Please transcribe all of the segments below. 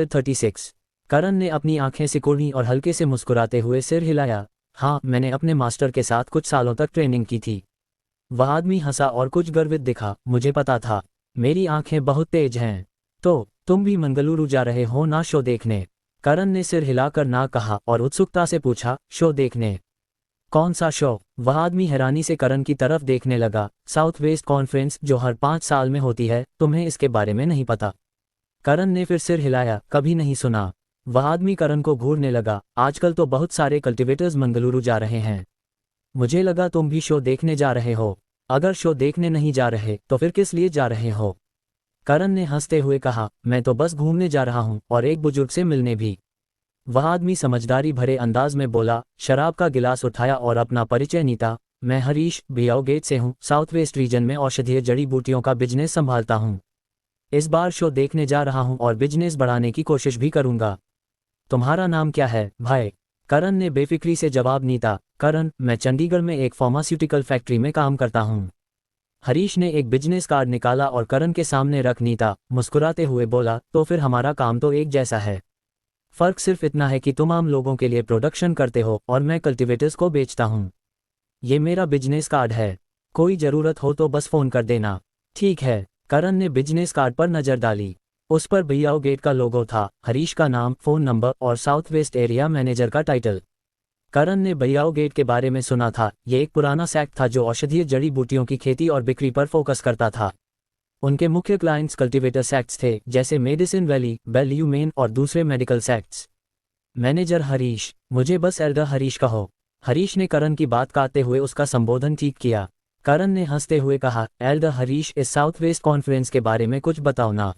36। करण ने अपनी आंखें सिकोड़ी और हल्के से मुस्कुराते हुए सिर हिलाया। हाँ, मैंने अपने मास्टर के साथ कुछ सालों तक ट्रेनिंग की थी। वह आदमी हंसा और कुछ गर्वित दिखा। मुझे पता था, मेरी आंखें बहुत तेज हैं। तो तुम भी मंगलुरु जा रहे हो ना शो देखने? करण ने सिर हिलाकर ना कहा और उत्सुकता से पूछा, शो देखने? कौन सा शो? वह आदमी हैरानी से करण की तरफ देखने लगा। साउथ वेस्ट कॉन्फ्रेंस, जो हर 5 साल में होती है। तुम्हें इसके बारे में नहीं पता? करण ने फिर सिर हिलाया। कभी नहीं सुना। वह आदमी करण को घूरने लगा। आजकल तो बहुत सारे कल्टीवेटर्स मंगलुरु जा रहे हैं। मुझे लगा तुम भी शो देखने जा रहे हो। अगर शो देखने नहीं जा रहे तो फिर किस लिए जा रहे हो? करण ने हंसते हुए कहा, मैं तो बस घूमने जा रहा हूं और एक बुजुर्ग से मिलने भी। वह आदमी समझदारी भरे अंदाज में बोला, शराब का गिलास उठाया और अपना परिचय नीता। मैं हरीश बियाओगेट से हूँ। साउथ वेस्ट रीजन में औषधीय जड़ी बूटियों का बिजनेस संभालता हूँ। इस बार शो देखने जा रहा हूँ और बिजनेस बढ़ाने की कोशिश भी करूंगा। तुम्हारा नाम क्या है भाई? करण ने बेफिक्री से जवाब नीता। करण, मैं चंडीगढ़ में एक फार्मास्यूटिकल फैक्ट्री में काम करता हूँ। हरीश ने एक बिजनेस कार्ड निकाला और करण के सामने रख नीता मुस्कुराते हुए बोला, तो फिर हमारा काम तो एक जैसा है। फर्क सिर्फ इतना है कि तुम आम लोगों के लिए प्रोडक्शन करते हो और मैं कल्टीवेटर्स को बेचता हूँ। ये मेरा बिजनेस कार्ड है। कोई ज़रूरत हो तो बस फ़ोन कर देना। ठीक है। करण ने बिजनेस कार्ड पर नज़र डाली। उस पर बियाओगेट का लोगो था, हरीश का नाम, फ़ोन नंबर और साउथ वेस्ट एरिया मैनेजर का टाइटल। करण ने बियाओगेट के बारे में सुना था। ये एक पुराना सेक्ट था जो औषधीय जड़ी बूटियों की खेती और बिक्री पर फोकस करता था। उनके मुख्य क्लाइंट्स कल्टीवेटर सेक्ट्स थे, जैसे मेडिसिन वैली, बेल्यूमेन और दूसरे मेडिकल सेक्ट्स। मैनेजर हरीश, मुझे बस एल्डर हरीश कहो। हरीश ने करण की बात काटते हुए उसका संबोधन ठीक किया। करण ने हंसते हुए कहा, एल्डर हरीश, इस साउथ वेस्ट कॉन्फ्रेंस के बारे में कुछ बताओ ना।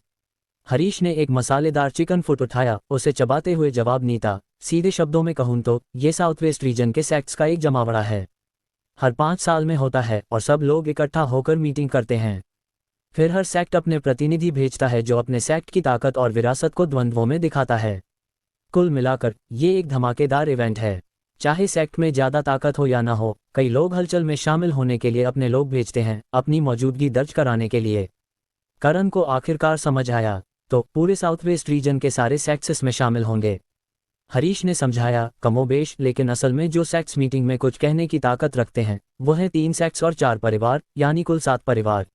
हरीश ने एक मसालेदार चिकन फुट उठाया, उसे चबाते हुए जवाब नीता। सीधे शब्दों में कहूँ तो ये साउथ वेस्ट रीजन के सेक्ट्स का एक जमावड़ा है। हर 5 साल में होता है और सब लोग इकट्ठा होकर मीटिंग करते हैं। फिर हर सेक्ट अपने प्रतिनिधि भेजता है जो अपने सेक्ट की ताकत और विरासत को द्वंद्वों में दिखाता है। कुल मिलाकर ये एक धमाकेदार इवेंट है। चाहे सेक्ट में ज़्यादा ताकत हो या ना हो, कई लोग हलचल में शामिल होने के लिए अपने लोग भेजते हैं, अपनी मौजूदगी दर्ज कराने के लिए। करण को आखिरकार समझ आया, तो पूरे साउथ वेस्ट रीजन के सारे सेक्ट्स इसमें शामिल होंगे। हरीश ने समझाया, कमोबेश, लेकिन असल में जो सेक्ट्स मीटिंग में कुछ कहने की ताकत रखते हैं वो है 3 सेक्ट्स और 4 परिवार, यानी कुल 7 परिवार।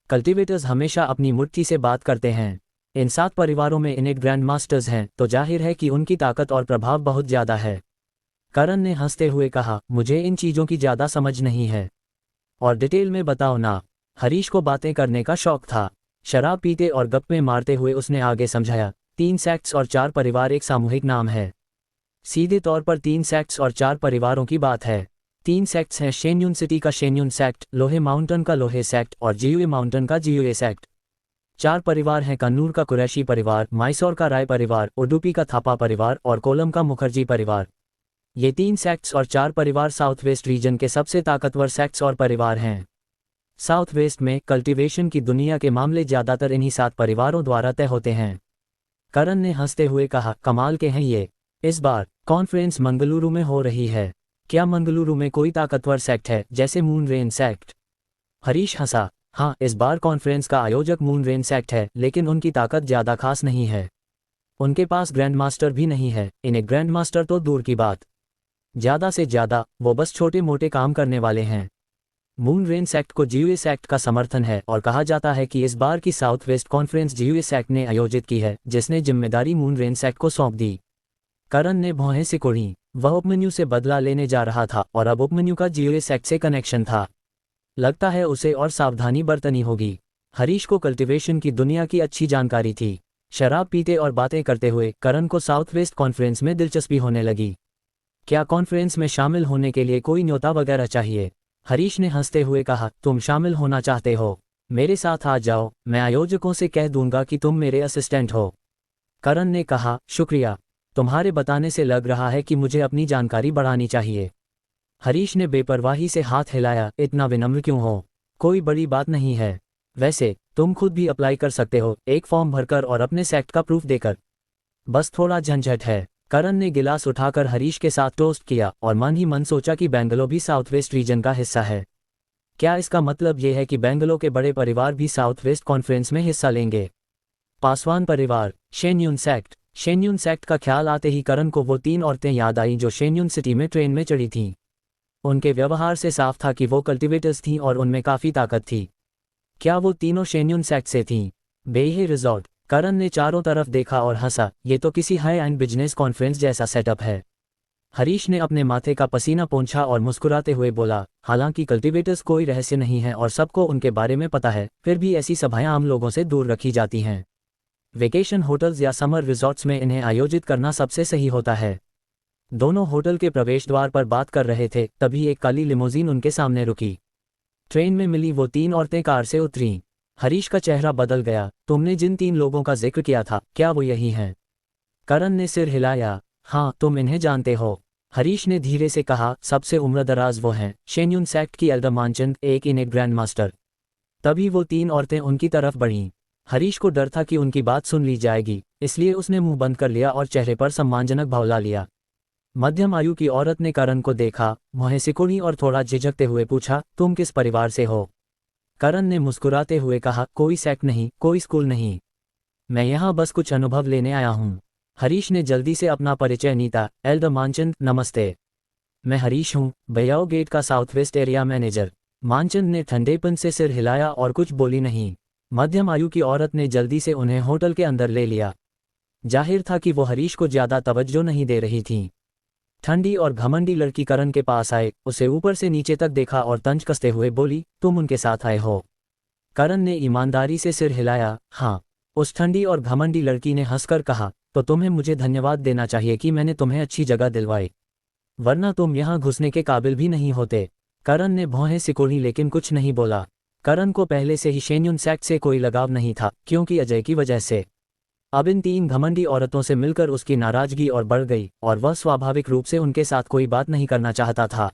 कल्टीवेटर्स हमेशा अपनी मुट्ठी से बात करते हैं। इन 7 परिवारों में इनेट ग्रैंड मास्टर्स हैं, तो जाहिर है कि उनकी ताकत और प्रभाव बहुत ज़्यादा है। करण ने हंसते हुए कहा, मुझे इन चीज़ों की ज़्यादा समझ नहीं है। और डिटेल में बताओ ना। हरीश को बातें करने का शौक था। शराब पीते और गप्पे मारते हुए उसने आगे समझाया, 3 सेक्ट्स और 4 परिवार एक सामूहिक नाम है। सीधे तौर पर 3 सेक्ट्स और 4 परिवारों की बात है। 3 सेक्ट्स हैं शेन्यून सिटी का शेन्यून सेक्ट, लोहे माउंटेन का लोहे सेक्ट और जियुए माउंटेन का जियुए सेक्ट। 4 परिवार हैं कन्नूर का कुरैशी परिवार, मैसूर का राय परिवार, उडुपी का थापा परिवार और कोलम का मुखर्जी परिवार। ये 3 सेक्ट्स और 4 परिवार साउथ वेस्ट रीजन के सबसे ताकतवर सेक्ट्स और परिवार हैं। साउथ वेस्ट में कल्टीवेशन की दुनिया के मामले ज़्यादातर इन्हीं 7 परिवारों द्वारा तय होते हैं। करण ने हंसते हुए कहा, कमाल के हैं ये। इस बार कॉन्फ्रेंस मंगलुरु में हो रही है। क्या मंगलुरु में कोई ताकतवर सेक्ट है, जैसे मून रेन सेक्ट? हरीश हंसा। हाँ, इस बार कॉन्फ्रेंस का आयोजक मून रेन सेक्ट है, लेकिन उनकी ताकत ज़्यादा खास नहीं है। उनके पास ग्रैंड मास्टर भी नहीं है। इन्हें ग्रैंड मास्टर तो दूर की बात, ज़्यादा से ज़्यादा वो बस छोटे मोटे काम करने वाले हैं। मून रेन सेक्ट को जियुए सेक्ट का समर्थन है और कहा जाता है कि इस बार की साउथ वेस्ट कॉन्फ्रेंस जियुए सेक्ट ने आयोजित की है, जिसने जिम्मेदारी मून रेन सेक्ट को सौंप दी। करण ने भौहें सिकोड़ी। वह उपमन्यु से बदला लेने जा रहा था और अब उपमन्यु का जियुए सेक्ट से कनेक्शन था। लगता है उसे और सावधानी बरतनी होगी। हरीश को कल्टीवेशन की दुनिया की अच्छी जानकारी थी। शराब पीते और बातें करते हुए करण को साउथ वेस्ट कॉन्फ्रेंस में दिलचस्पी होने लगी। क्या कॉन्फ्रेंस में शामिल होने के लिए कोई न्योता वगैरह चाहिए? हरीश ने हंसते हुए कहा, तुम शामिल होना चाहते हो? मेरे साथ आ जाओ, मैं आयोजकों से कह दूंगा कि तुम मेरे असिस्टेंट हो। करण ने कहा, शुक्रिया। तुम्हारे बताने से लग रहा है कि मुझे अपनी जानकारी बढ़ानी चाहिए। हरीश ने बेपरवाही से हाथ हिलाया, इतना विनम्र क्यों हो? कोई बड़ी बात नहीं है। वैसे तुम खुद भी अप्लाई कर सकते हो, एक फॉर्म भरकर और अपने सेक्ट का प्रूफ देकर। बस थोड़ा झंझट है। करण ने गिलास उठाकर हरीश के साथ टोस्ट किया और मन ही मन सोचा कि बेंगलो भी साउथ वेस्ट रीजन का हिस्सा है। क्या इसका मतलब ये है कि बेंगलो के बड़े परिवार भी साउथ वेस्ट कॉन्फ्रेंस में हिस्सा लेंगे? पासवान परिवार, शेन्यून सेक्ट, शेन्युन सेक्ट का ख्याल आते ही करण को वो 3 औरतें याद आईं जो शेन्युन सिटी में ट्रेन में चढ़ी थीं। उनके व्यवहार से साफ था कि वो कल्टिवेटर्स थीं और उनमें काफ़ी ताकत थी। क्या वो तीनों शेन्युन सेक्ट से थीं? बेहे रिजॉर्ट। करण ने चारों तरफ देखा और हंसा, ये तो किसी हाई एंड बिजनेस कॉन्फ्रेंस जैसा सेटअप है। हरीश ने अपने माथे का पसीना पोंछा और मुस्कुराते हुए बोला, हालांकि कल्टिवेटर्स कोई रहस्य नहीं है और सबको उनके बारे में पता है, फिर भी ऐसी सभाएं आम लोगों से दूर रखी जाती हैं। वेकेशन होटल्स या समर रिजॉर्ट्स में इन्हें आयोजित करना सबसे सही होता है। दोनों होटल के प्रवेश द्वार पर बात कर रहे थे, तभी एक काली लिमोजीन उनके सामने रुकी। ट्रेन में मिली वो 3 औरतें कार से उतरीं। हरीश का चेहरा बदल गया। तुमने जिन 3 लोगों का जिक्र किया था, क्या वो यही हैं? करण ने सिर हिलाया। हाँ, तुम इन्हें जानते हो। हरीश ने धीरे से कहा, सबसे उम्रदराज वो हैं, शेन्युन सेक्ट की एल्डर मानचंद, एक इनेट ग्रैंड मास्टर। तभी वो 3 औरतें उनकी तरफ बढ़ीं। हरीश को डर था कि उनकी बात सुन ली जाएगी, इसलिए उसने मुंह बंद कर लिया और चेहरे पर सम्मानजनक भाव ला लिया। मध्यम आयु की औरत ने करण को देखा, मुंह सिकुड़ी और थोड़ा झिझकते हुए पूछा, तुम किस परिवार से हो? करण ने मुस्कुराते हुए कहा, कोई सेक्ट नहीं, कोई स्कूल नहीं, मैं यहाँ बस कुछ अनुभव लेने आया हूँ। हरीश ने जल्दी से अपना परिचय नीता, एल्डर मानचंद, नमस्ते। मैं हरीश हूँ, भैयाओ गेट का south west area manager. Manchand ने ठंडेपन से सिर हिलाया और कुछ बोली नहीं। मध्यम आयु की औरत ने जल्दी से उन्हें होटल के अंदर ले लिया। जाहिर था कि वो हरीश को ज्यादा तवज्जो नहीं दे रही थीं। ठंडी और घमंडी लड़की करण के पास आए, उसे ऊपर से नीचे तक देखा और तंज कसते हुए बोली, तुम उनके साथ आए हो? करण ने ईमानदारी से सिर हिलाया, हाँ। उस ठंडी और घमंडी लड़की ने हंसकर कहा, तो तुम्हें मुझे धन्यवाद देना चाहिए कि मैंने तुम्हें अच्छी जगह दिलवाई, वरना तुम यहाँ घुसने के काबिल भी नहीं होते। करण ने भौहें सिकोड़ी लेकिन कुछ नहीं बोला। करण को पहले से ही शेन्युन सेक्ट से कोई लगाव नहीं था, क्योंकि अजय की वजह से। अब इन 3 घमंडी औरतों से मिलकर उसकी नाराजगी और बढ़ गई और वह स्वाभाविक रूप से उनके साथ कोई बात नहीं करना चाहता था।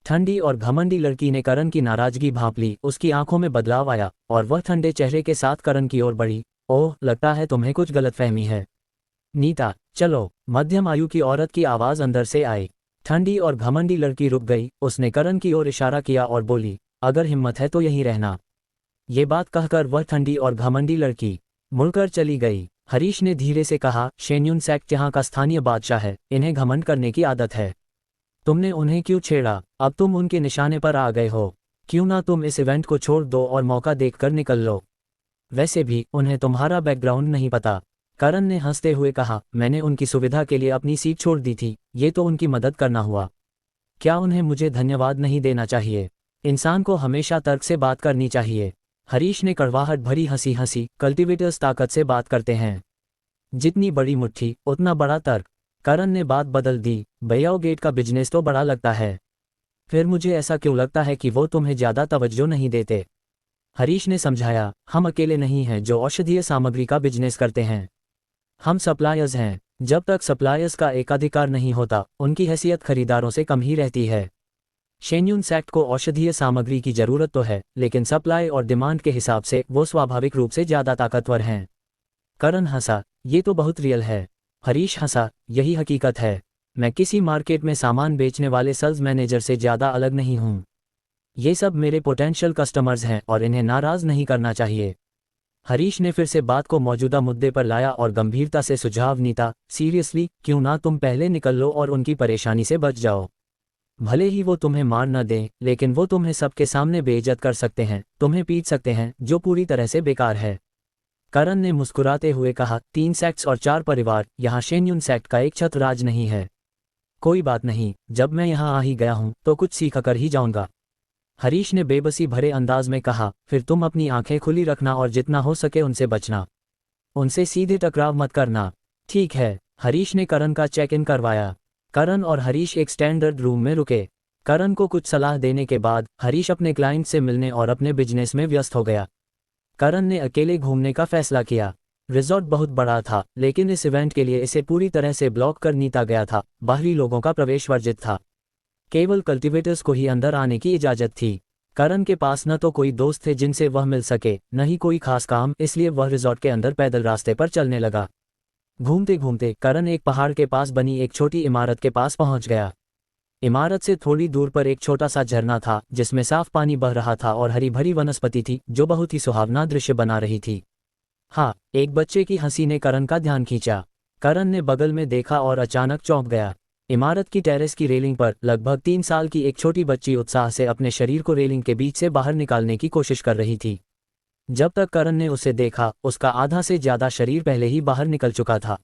ठंडी और घमंडी लड़की ने करण की नाराजगी भांप ली, उसकी आंखों में बदलाव आया और वह ठंडे चेहरे के साथ करण की ओर बढ़ी। ओह, लगता है तुम्हें कुछ गलतफहमी है। नीता, चलो। मध्यम आयु की औरत की आवाज अंदर से आई। ठंडी और घमंडी लड़की रुक गई, उसने करण की ओर इशारा किया और बोली, अगर हिम्मत है तो यहीं रहना। ये बात कहकर वह ठंडी और घमंडी लड़की मुड़कर चली गई। हरीश ने धीरे से कहा, शेन्युन सेक्ट यहाँ का स्थानीय बादशाह है, इन्हें घमंड करने की आदत है। तुमने उन्हें क्यों छेड़ा? अब तुम उनके निशाने पर आ गए हो। क्यों ना तुम इस इवेंट को छोड़ दो और मौका देखकर निकल लो। वैसे भी उन्हें तुम्हारा बैकग्राउंड नहीं पता। करण ने हंसते हुए कहा, मैंने उनकी सुविधा के लिए अपनी सीट छोड़ दी थी, ये तो उनकी मदद करना हुआ। क्या उन्हें मुझे धन्यवाद नहीं देना चाहिए? इंसान को हमेशा तर्क से बात करनी चाहिए। हरीश ने कड़वाहट भरी हंसी हंसी, कल्टिवेटर्स ताकत से बात करते हैं। जितनी बड़ी मुट्ठी उतना बड़ा तर्क। करण ने बात बदल दी, भैयाओ गेट का बिजनेस तो बड़ा लगता है, फिर मुझे ऐसा क्यों लगता है कि वो तुम्हें ज्यादा तवज्जो नहीं देते? हरीश ने समझाया, हम अकेले नहीं हैं जो औषधीय सामग्री का बिजनेस करते हैं, हम सप्लायर्स हैं। जब तक सप्लायर्स का एकाधिकार नहीं होता, उनकी हैसियत खरीदारों से कम ही रहती है। शेन्युन सेक्ट को औषधीय सामग्री की जरूरत तो है, लेकिन सप्लाई और डिमांड के हिसाब से वो स्वाभाविक रूप से ज्यादा ताकतवर हैं। करण हंसा, ये तो बहुत रियल है। हरीश हंसा, यही हकीकत है। मैं किसी मार्केट में सामान बेचने वाले सेल्स मैनेजर से ज्यादा अलग नहीं हूँ। ये सब मेरे पोटेंशियल कस्टमर्स हैं और इन्हें नाराज नहीं करना चाहिए। हरीश ने फिर से बात को मौजूदा मुद्दे पर लाया और गंभीरता से सुझाव नीता, सीरियसली, क्यों ना तुम पहले निकल लो और उनकी परेशानी से बच जाओ। भले ही वो तुम्हें मार न दें, लेकिन वो तुम्हें सबके सामने बेइज्जत कर सकते हैं, तुम्हें पीट सकते हैं, जो पूरी तरह से बेकार है। करण ने मुस्कुराते हुए कहा, 3 सेक्ट्स और 4 परिवार, यहाँ शेन्युन सेक्ट का एक छत्र राज नहीं है। कोई बात नहीं, जब मैं यहाँ आ ही गया हूँ तो कुछ सीख कर ही जाऊंगा। हरीश ने बेबसी भरे अंदाज में कहा, फिर तुम अपनी आंखें खुली रखना और जितना हो सके उनसे बचना, उनसे सीधे टकराव मत करना। ठीक है। हरीश ने करण का चेक इन करवाया। करण और हरीश एक स्टैंडर्ड रूम में रुके। करण को कुछ सलाह देने के बाद हरीश अपने क्लाइंट से मिलने और अपने बिजनेस में व्यस्त हो गया। करण ने अकेले घूमने का फैसला किया। रिजॉर्ट बहुत बड़ा था, लेकिन इस इवेंट के लिए इसे पूरी तरह से ब्लॉक कर नीता गया था, बाहरी लोगों का प्रवेश वर्जित था। केवल कल्टिवेटर्स को ही अंदर आने की इजाजत थी। करण के पास न तो कोई दोस्त थे जिनसे वह मिल सके, न ही कोई खास काम, इसलिए वह रिजॉर्ट के अंदर पैदल रास्ते पर चलने लगा। घूमते घूमते करण एक पहाड़ के पास बनी एक छोटी इमारत के पास पहुंच गया। इमारत से थोड़ी दूर पर एक छोटा सा झरना था, जिसमें साफ पानी बह रहा था और हरी भरी वनस्पति थी, जो बहुत ही सुहावना दृश्य बना रही थी। हाँ, एक बच्चे की हंसी ने करण का ध्यान खींचा। करण ने बगल में देखा और अचानक चौंक गया। इमारत की टेरेस की रेलिंग पर लगभग 3 साल की एक छोटी बच्ची उत्साह से अपने शरीर को रेलिंग के बीच से बाहर निकालने की कोशिश कर रही थी। जब तक करण ने उसे देखा, उसका आधा से ज्यादा शरीर पहले ही बाहर निकल चुका था।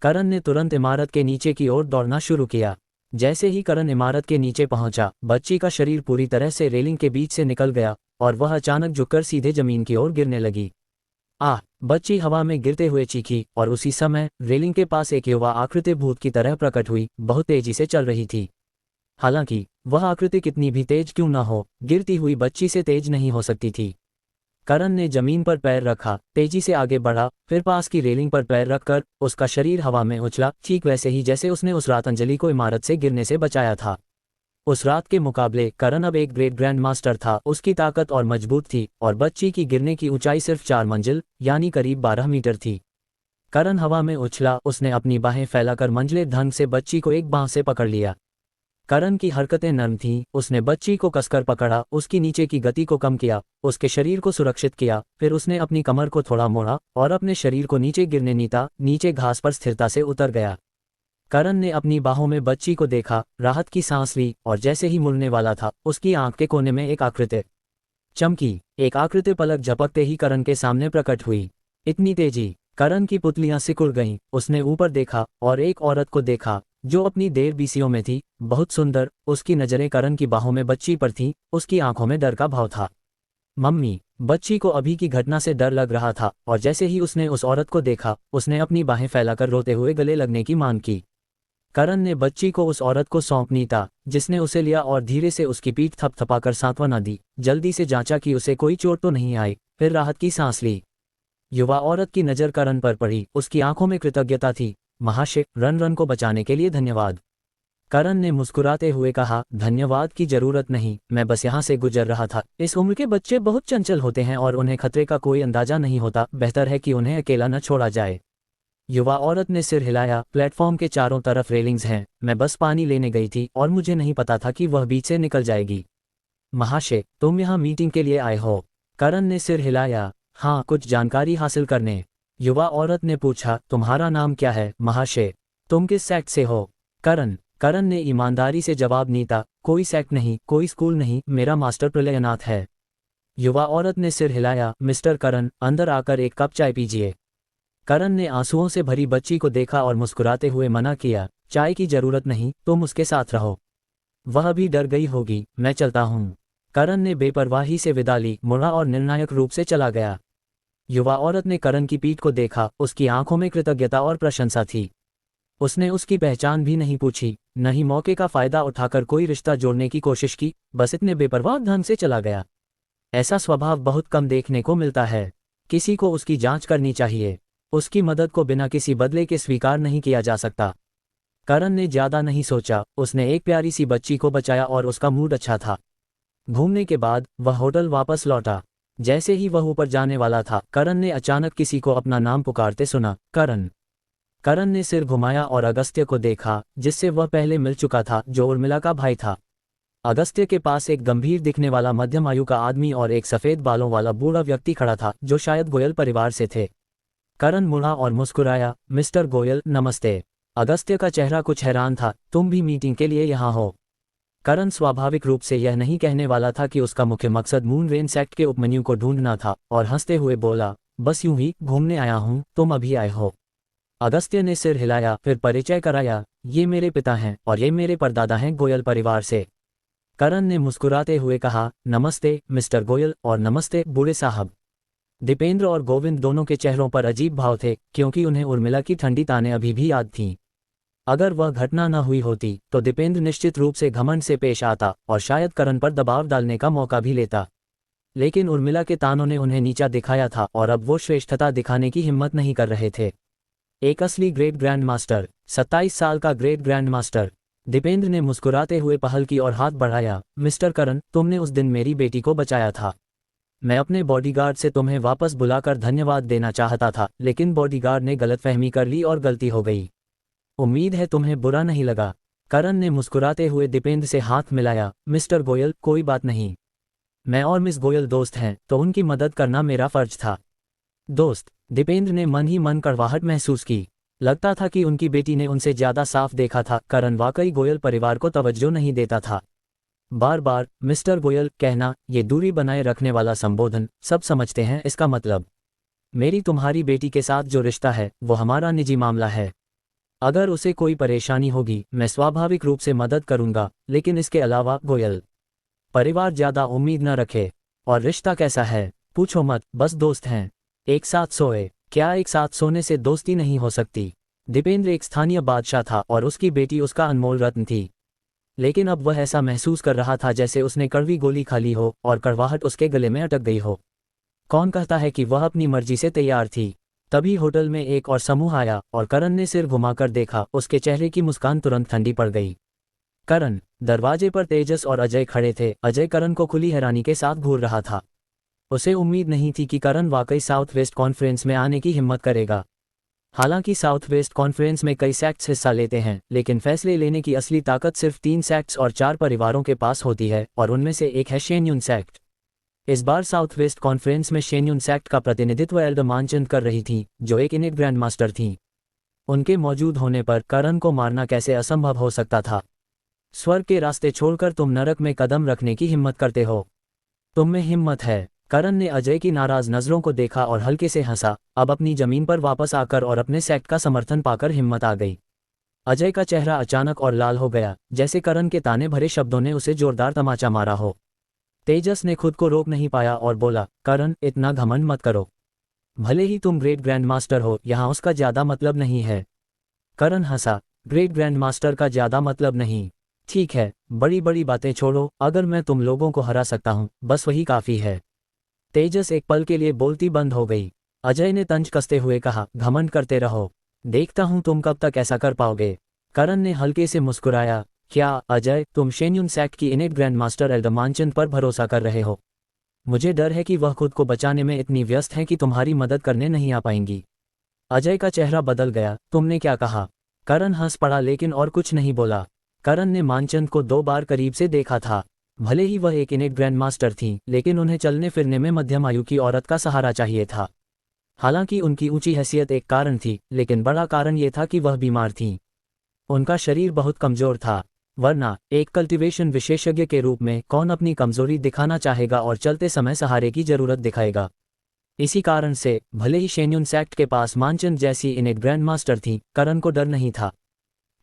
करण ने तुरंत इमारत के नीचे की ओर दौड़ना शुरू किया। जैसे ही करण इमारत के नीचे पहुंचा, बच्ची का शरीर पूरी तरह से रेलिंग के बीच से निकल गया और वह अचानक झुककर सीधे जमीन की ओर गिरने लगी। आह! बच्ची हवा में गिरते हुए चीखी और उसी समय रेलिंग के पास एक युवा आकृति भूत की तरह प्रकट हुई, बहुत तेजी से चल रही थी। हालांकि वह आकृति कितनी भी तेज क्यों न हो, गिरती हुई बच्ची से तेज नहीं हो सकती थी। करण ने जमीन पर पैर रखा, तेजी से आगे बढ़ा, फिर पास की रेलिंग पर पैर रखकर उसका शरीर हवा में उछला, ठीक वैसे ही जैसे उसने उस रात अंजलि को इमारत से गिरने से बचाया था। उस रात के मुकाबले करण अब एक ग्रेट ग्रैंड मास्टर था। उसकी ताकत और मजबूत थी और बच्ची की गिरने की ऊंचाई सिर्फ 4 मंजिल यानी करीब 12 मीटर थी। करण हवा में उछला, उसने अपनी बाहें फैलाकर मंझले ढंग से बच्ची को एक बांह से पकड़ लिया। करण की हरकतें नर्म थीं, उसने बच्ची को कसकर पकड़ा, उसकी नीचे की गति को कम किया, उसके शरीर को सुरक्षित किया, फिर उसने अपनी कमर को थोड़ा मोड़ा और अपने शरीर को नीचे गिरने नीता, नीचे घास पर स्थिरता से उतर गया। करण ने अपनी बाहों में बच्ची को देखा, राहत की सांस ली और जैसे ही मुड़ने वाला था, उसकी आंख के कोने में एक आकृति चमकी। एक आकृति पलक झपकते ही करण के सामने प्रकट हुई। इतनी तेजी! करण की पुतलियां सिकुड़ गईं। उसने ऊपर देखा और एक औरत को देखा जो अपनी 1.5 में थी, बहुत सुंदर। उसकी नजरें करण की बाहों में बच्ची पर थीं, उसकी आंखों में डर का भाव था। मम्मी! बच्ची को अभी की घटना से डर लग रहा था और जैसे ही उसने उस औरत को देखा, उसने अपनी बाहें फैलाकर रोते हुए गले लगने की मांग की। करण ने बच्ची को उस औरत को सौंपनी था, जिसने उसे लिया और धीरे से उसकी पीठ थपथपाकर सांत्वना दी। जल्दी से जांचा कि उसे कोई चोट तो नहीं आई, फिर राहत की सांस ली। युवा औरत की नज़र करण पर पड़ी, उसकी आंखों में कृतज्ञता थी। महाशय, रन रन को बचाने के लिए धन्यवाद। करण ने मुस्कुराते हुए कहा, धन्यवाद की जरूरत नहीं, मैं बस यहाँ से गुजर रहा था। इस उम्र के बच्चे बहुत चंचल होते हैं और उन्हें खतरे का कोई अंदाजा नहीं होता, बेहतर है कि उन्हें अकेला न छोड़ा जाए। युवा औरत ने सिर हिलाया, प्लेटफॉर्म के चारों तरफ रेलिंग्स हैं, मैं बस पानी लेने गई थी और मुझे नहीं पता था कि वह बीच से निकल जाएगी। महाशय, तुम यहाँ मीटिंग के लिए आए हो? करण ने सिर हिलाया, हाँ, कुछ जानकारी हासिल करने। युवा औरत ने पूछा, तुम्हारा नाम क्या है महाशय? तुम किस सेक्ट से हो? करण ने ईमानदारी से जवाब नीता, कोई सेक्ट नहीं, कोई स्कूल नहीं, मेरा मास्टर प्रलयनाथ है। युवा औरत ने सिर हिलाया, मिस्टर करण, अंदर आकर एक कप चाय पीजिए। करण ने आंसुओं से भरी बच्ची को देखा और मुस्कुराते हुए मना किया, चाय की जरूरत नहीं, तुम उसके साथ रहो। वह भी डर गई होगी, मैं चलता हूँ। करण ने बेपरवाही से विदा ली, मुड़ा और निर्णायक रूप से चला गया। युवा औरत ने करण की पीठ को देखा, उसकी आंखों में कृतज्ञता और प्रशंसा थी। उसने उसकी पहचान भी नहीं पूछी, न ही मौके का फायदा उठाकर कोई रिश्ता जोड़ने की कोशिश की, बस इतने बेपरवाह ढंग से चला गया। ऐसा स्वभाव बहुत कम देखने को मिलता है। किसी को उसकी जांच करनी चाहिए। उसकी मदद को बिना किसी बदले के स्वीकार नहीं किया जा सकता। करण ने ज्यादा नहीं सोचा, उसने एक प्यारी सी बच्ची को बचाया और उसका मूड अच्छा था। घूमने के बाद वह होटल वापस लौटा। जैसे ही वह ऊपर जाने वाला था, करण ने अचानक किसी को अपना नाम पुकारते सुना, करण। करण ने सिर घुमाया और अगस्त्य को देखा, जिससे वह पहले मिल चुका था, जो उर्मिला का भाई था। अगस्त्य के पास एक गंभीर दिखने वाला मध्यम आयु का आदमी और एक सफेद बालों वाला बूढ़ा व्यक्ति खड़ा था, जो शायद गोयल परिवार से थे। करण मुड़ा और मुस्कुराया, मिस्टर गोयल, नमस्ते। अगस्त्य का चेहरा कुछ हैरान था, तुम भी मीटिंग के लिए यहाँ हो? करण स्वाभाविक रूप से यह नहीं कहने वाला था कि उसका मुख्य मकसद मून रेन सेक्ट के उपमन्यु को ढूंढना था, और हंसते हुए बोला, बस यूं ही घूमने आया हूँ, तुम अभी आए हो? अगस्त्य ने सिर हिलाया, फिर परिचय कराया, ये मेरे पिता हैं और ये मेरे परदादा हैं गोयल परिवार से। करण ने मुस्कुराते हुए कहा, नमस्ते मिस्टर गोयल और नमस्ते बूढ़े साहब। दीपेंद्र और गोविंद दोनों के चेहरों पर अजीब भाव थे, क्योंकि उन्हें उर्मिला की ठंडी तानें अभी भी याद थीं। अगर वह घटना न हुई होती तो दीपेंद्र निश्चित रूप से घमंड से पेश आता और शायद करण पर दबाव डालने का मौका भी लेता। लेकिन उर्मिला के तानों ने उन्हें नीचा दिखाया था और अब वो श्रेष्ठता दिखाने की हिम्मत नहीं कर रहे थे। एक असली ग्रेट ग्रैंड मास्टर, 27 साल का ग्रेट ग्रैंड मास्टर। दीपेंद्र ने मुस्कुराते हुए पहल की और हाथ बढ़ाया, मिस्टर करण, तुमने उस दिन मेरी बेटी को बचाया था। मैं अपने बॉडीगार्ड से तुम्हें वापस बुलाकर धन्यवाद देना चाहता था, लेकिन बॉडीगार्ड ने गलतफहमी कर ली और गलती हो गई। उम्मीद है तुम्हें बुरा नहीं लगा। करण ने मुस्कुराते हुए दीपेंद्र से हाथ मिलाया, मिस्टर गोयल, कोई बात नहीं। मैं और मिस गोयल दोस्त हैं, तो उनकी मदद करना मेरा फर्ज था। दोस्त? दीपेंद्र ने मन ही मन कड़वाहट महसूस की, लगता था कि उनकी बेटी ने उनसे ज्यादा साफ देखा था। करण वाकई गोयल परिवार को तवज्जो नहीं देता था। बार बार मिस्टर गोयल कहना, ये दूरी बनाए रखने वाला संबोधन, सब समझते हैं इसका मतलब। मेरी तुम्हारी बेटी के साथ जो रिश्ता है वो हमारा निजी मामला है। अगर उसे कोई परेशानी होगी मैं स्वाभाविक रूप से मदद करूंगा, लेकिन इसके अलावा गोयल परिवार ज्यादा उम्मीद न रखे। और रिश्ता कैसा है? पूछो मत, बस दोस्त हैं। एक साथ सोए। क्या एक साथ सोने से दोस्ती नहीं हो सकती? दीपेंद्र एक स्थानीय बादशाह था और उसकी बेटी उसका अनमोल रत्न थी। लेकिन अब वह ऐसा महसूस कर रहा था जैसे उसने कड़वी गोली खा ली हो और कड़वाहट उसके गले में अटक गई हो। कौन कहता है कि वह अपनी मर्जी से तैयार थी? तभी होटल में एक और समूह आया और करण ने सिर घुमाकर देखा। उसके चेहरे की मुस्कान तुरंत ठंडी पड़ गई। करण। दरवाजे पर तेजस और अजय खड़े थे। अजय करण को खुली हैरानी के साथ घूर रहा था। उसे उम्मीद नहीं थी कि करण वाकई साउथ वेस्ट कॉन्फ्रेंस में आने की हिम्मत करेगा। हालांकि साउथ वेस्ट कॉन्फ्रेंस में कई सेक्ट्स हिस्सा लेते हैं, लेकिन फैसले लेने की असली ताकत सिर्फ 3 सेक्ट्स और 4 परिवारों के पास होती है, और उनमें से एक है शेन्युन सेक्ट। इस बार साउथ वेस्ट कॉन्फ्रेंस में शेन्युन सेक्ट का प्रतिनिधित्व एल्डर मानचंद कर रही थी, जो एक इनेट ग्रैंड मास्टर थी। उनके मौजूद होने पर करण को मारना कैसे असंभव हो सकता था? स्वर्ग के रास्ते छोड़कर तुम नरक में कदम रखने की हिम्मत करते हो। तुम में हिम्मत है। करण ने अजय की नाराज नजरों को देखा और हल्के से हंसा। अब अपनी जमीन पर वापस आकर और अपने सेक्ट का समर्थन पाकर हिम्मत आ गई। अजय का चेहरा अचानक और लाल हो गया, जैसे करण के ताने भरे शब्दों ने उसे जोरदार तमाचा मारा हो। तेजस ने खुद को रोक नहीं पाया और बोला, करण, इतना घमंड मत करो। भले ही तुम ग्रेट ग्रैंड मास्टर हो, यहाँ उसका ज्यादा मतलब नहीं है। करण हंसा। ग्रेट ग्रैंड मास्टर का ज्यादा मतलब नहीं? ठीक है, बड़ी बड़ी बातें छोड़ो। अगर मैं तुम लोगों को हरा सकता हूँ, बस वही काफी है। तेजस एक पल के लिए बोलती बंद हो गई। अजय ने तंज कसते हुए कहा, घमंड करते रहो, देखता हूं तुम कब तक ऐसा कर पाओगे। करण ने हल्के से मुस्कुराया। क्या अजय, तुम शेन्युन सेक्ट की इनेट ग्रैंड मास्टर एल्डर मानचंद पर भरोसा कर रहे हो? मुझे डर है कि वह खुद को बचाने में इतनी व्यस्त हैं कि तुम्हारी मदद करने नहीं आ पाएंगी। अजय का चेहरा बदल गया। तुमने क्या कहा? करण हंस पड़ा लेकिन और कुछ नहीं बोला। करण ने मानचंद को 2 बार करीब से देखा था। भले ही वह एक इनेट ग्रैंड मास्टर थी, लेकिन उन्हें चलने फिरने में मध्यम आयु की औरत का सहारा चाहिए था। हालांकि उनकी ऊंची हैसियत एक कारण थी, लेकिन बड़ा कारण यह था कि वह बीमार थीं। उनका शरीर बहुत कमजोर था। वरना एक कल्टीवेशन विशेषज्ञ के रूप में कौन अपनी कमजोरी दिखाना चाहेगा और चलते समय सहारे की जरूरत दिखाएगा? इसी कारण से भले ही शेन्युन सेक्ट के पास मानचंद जैसी इनेट ग्रैंड मास्टर थी, करण को डर नहीं था।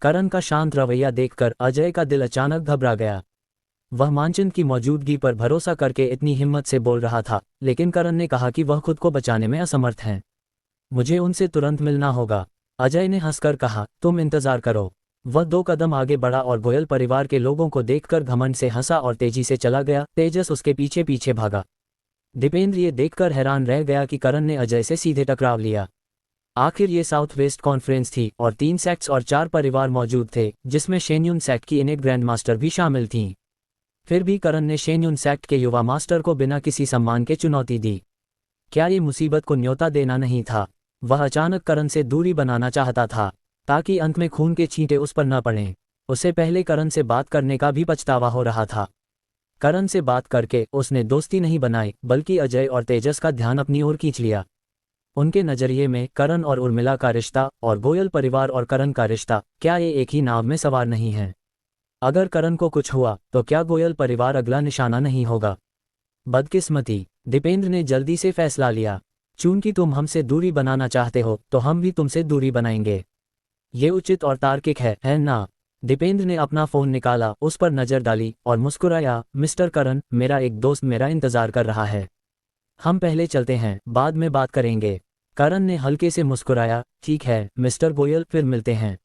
करण का शांत रवैया देखकर अजय का दिल अचानक घबरा गया। वह मानचंद की मौजूदगी पर भरोसा करके इतनी हिम्मत से बोल रहा था, लेकिन करण ने कहा कि वह खुद को बचाने में असमर्थ हैं। मुझे उनसे तुरंत मिलना होगा। अजय ने हंसकर कहा, तुम इंतजार करो। वह 2 कदम आगे बढ़ा और गोयल परिवार के लोगों को देखकर घमंड से हंसा और तेजी से चला गया। तेजस उसके पीछे पीछे भागा। दीपेंद्र ये देखकर हैरान रह गया कि करण ने अजय से सीधे टकराव लिया। आखिर ये साउथ वेस्ट कॉन्फ्रेंस थी और 3 सेक्ट्स और 4 परिवार मौजूद थे, जिसमें शेन्युन सेक्ट की इनेट ग्रैंड मास्टर भी शामिल थीं। फिर भी करण ने शेन्युन सेक्ट के युवा मास्टर को बिना किसी सम्मान के चुनौती दी। क्या ये मुसीबत को न्योता देना नहीं था? वह अचानक करण से दूरी बनाना चाहता था, ताकि अंत में खून के छींटे उस पर न पड़ें। उसे पहले करण से बात करने का भी पछतावा हो रहा था। करण से बात करके उसने दोस्ती नहीं बनाई, बल्कि अजय और तेजस का ध्यान अपनी ओर खींच लिया। उनके नजरिए में करण और उर्मिला का रिश्ता और गोयल परिवार और करण का रिश्ता, क्या ये एक ही नाव में सवार नहीं है? अगर करण को कुछ हुआ तो क्या गोयल परिवार अगला निशाना नहीं होगा? बदकिस्मती। दीपेंद्र ने जल्दी से फैसला लिया। चूंकि तुम हमसे दूरी बनाना चाहते हो, तो हम भी तुमसे दूरी बनाएंगे। ये उचित और तार्किक है ना? दीपेंद्र ने अपना फोन निकाला, उस पर नजर डाली और मुस्कुराया। मिस्टर करण, मेरा एक दोस्त मेरा इंतजार कर रहा है। हम पहले चलते हैं, बाद में बात करेंगे। करण ने हल्के से मुस्कुराया। ठीक है मिस्टर गोयल, फिर मिलते हैं।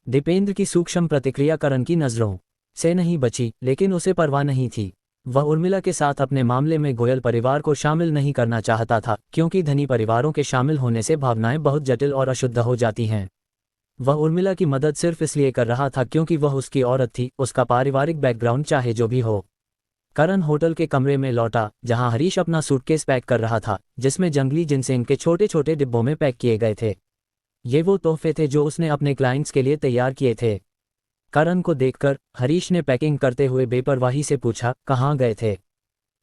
दीपेंद्र की सूक्ष्म प्रतिक्रिया करण की नजरों से नहीं बची, लेकिन उसे परवाह नहीं थी। वह उर्मिला के साथ अपने मामले में गोयल परिवार को शामिल नहीं करना चाहता था, क्योंकि धनी परिवारों के शामिल होने से भावनाएं बहुत जटिल और अशुद्ध हो जाती हैं। वह उर्मिला की मदद सिर्फ इसलिए कर रहा था क्योंकि वह उसकी औरत थी, उसका पारिवारिक बैकग्राउंड चाहे जो भी हो। करण होटल के कमरे में लौटा, जहां हरीश अपना सूटकेस पैक कर रहा था, जिसमें जंगली जिनसेंग के छोटे छोटे डिब्बों में पैक किए गए थे। ये वो तोहफे थे जो उसने अपने क्लाइंट्स के लिए तैयार किए थे। करण को देखकर हरीश ने पैकिंग करते हुए बेपरवाही से पूछा, कहाँ गए थे?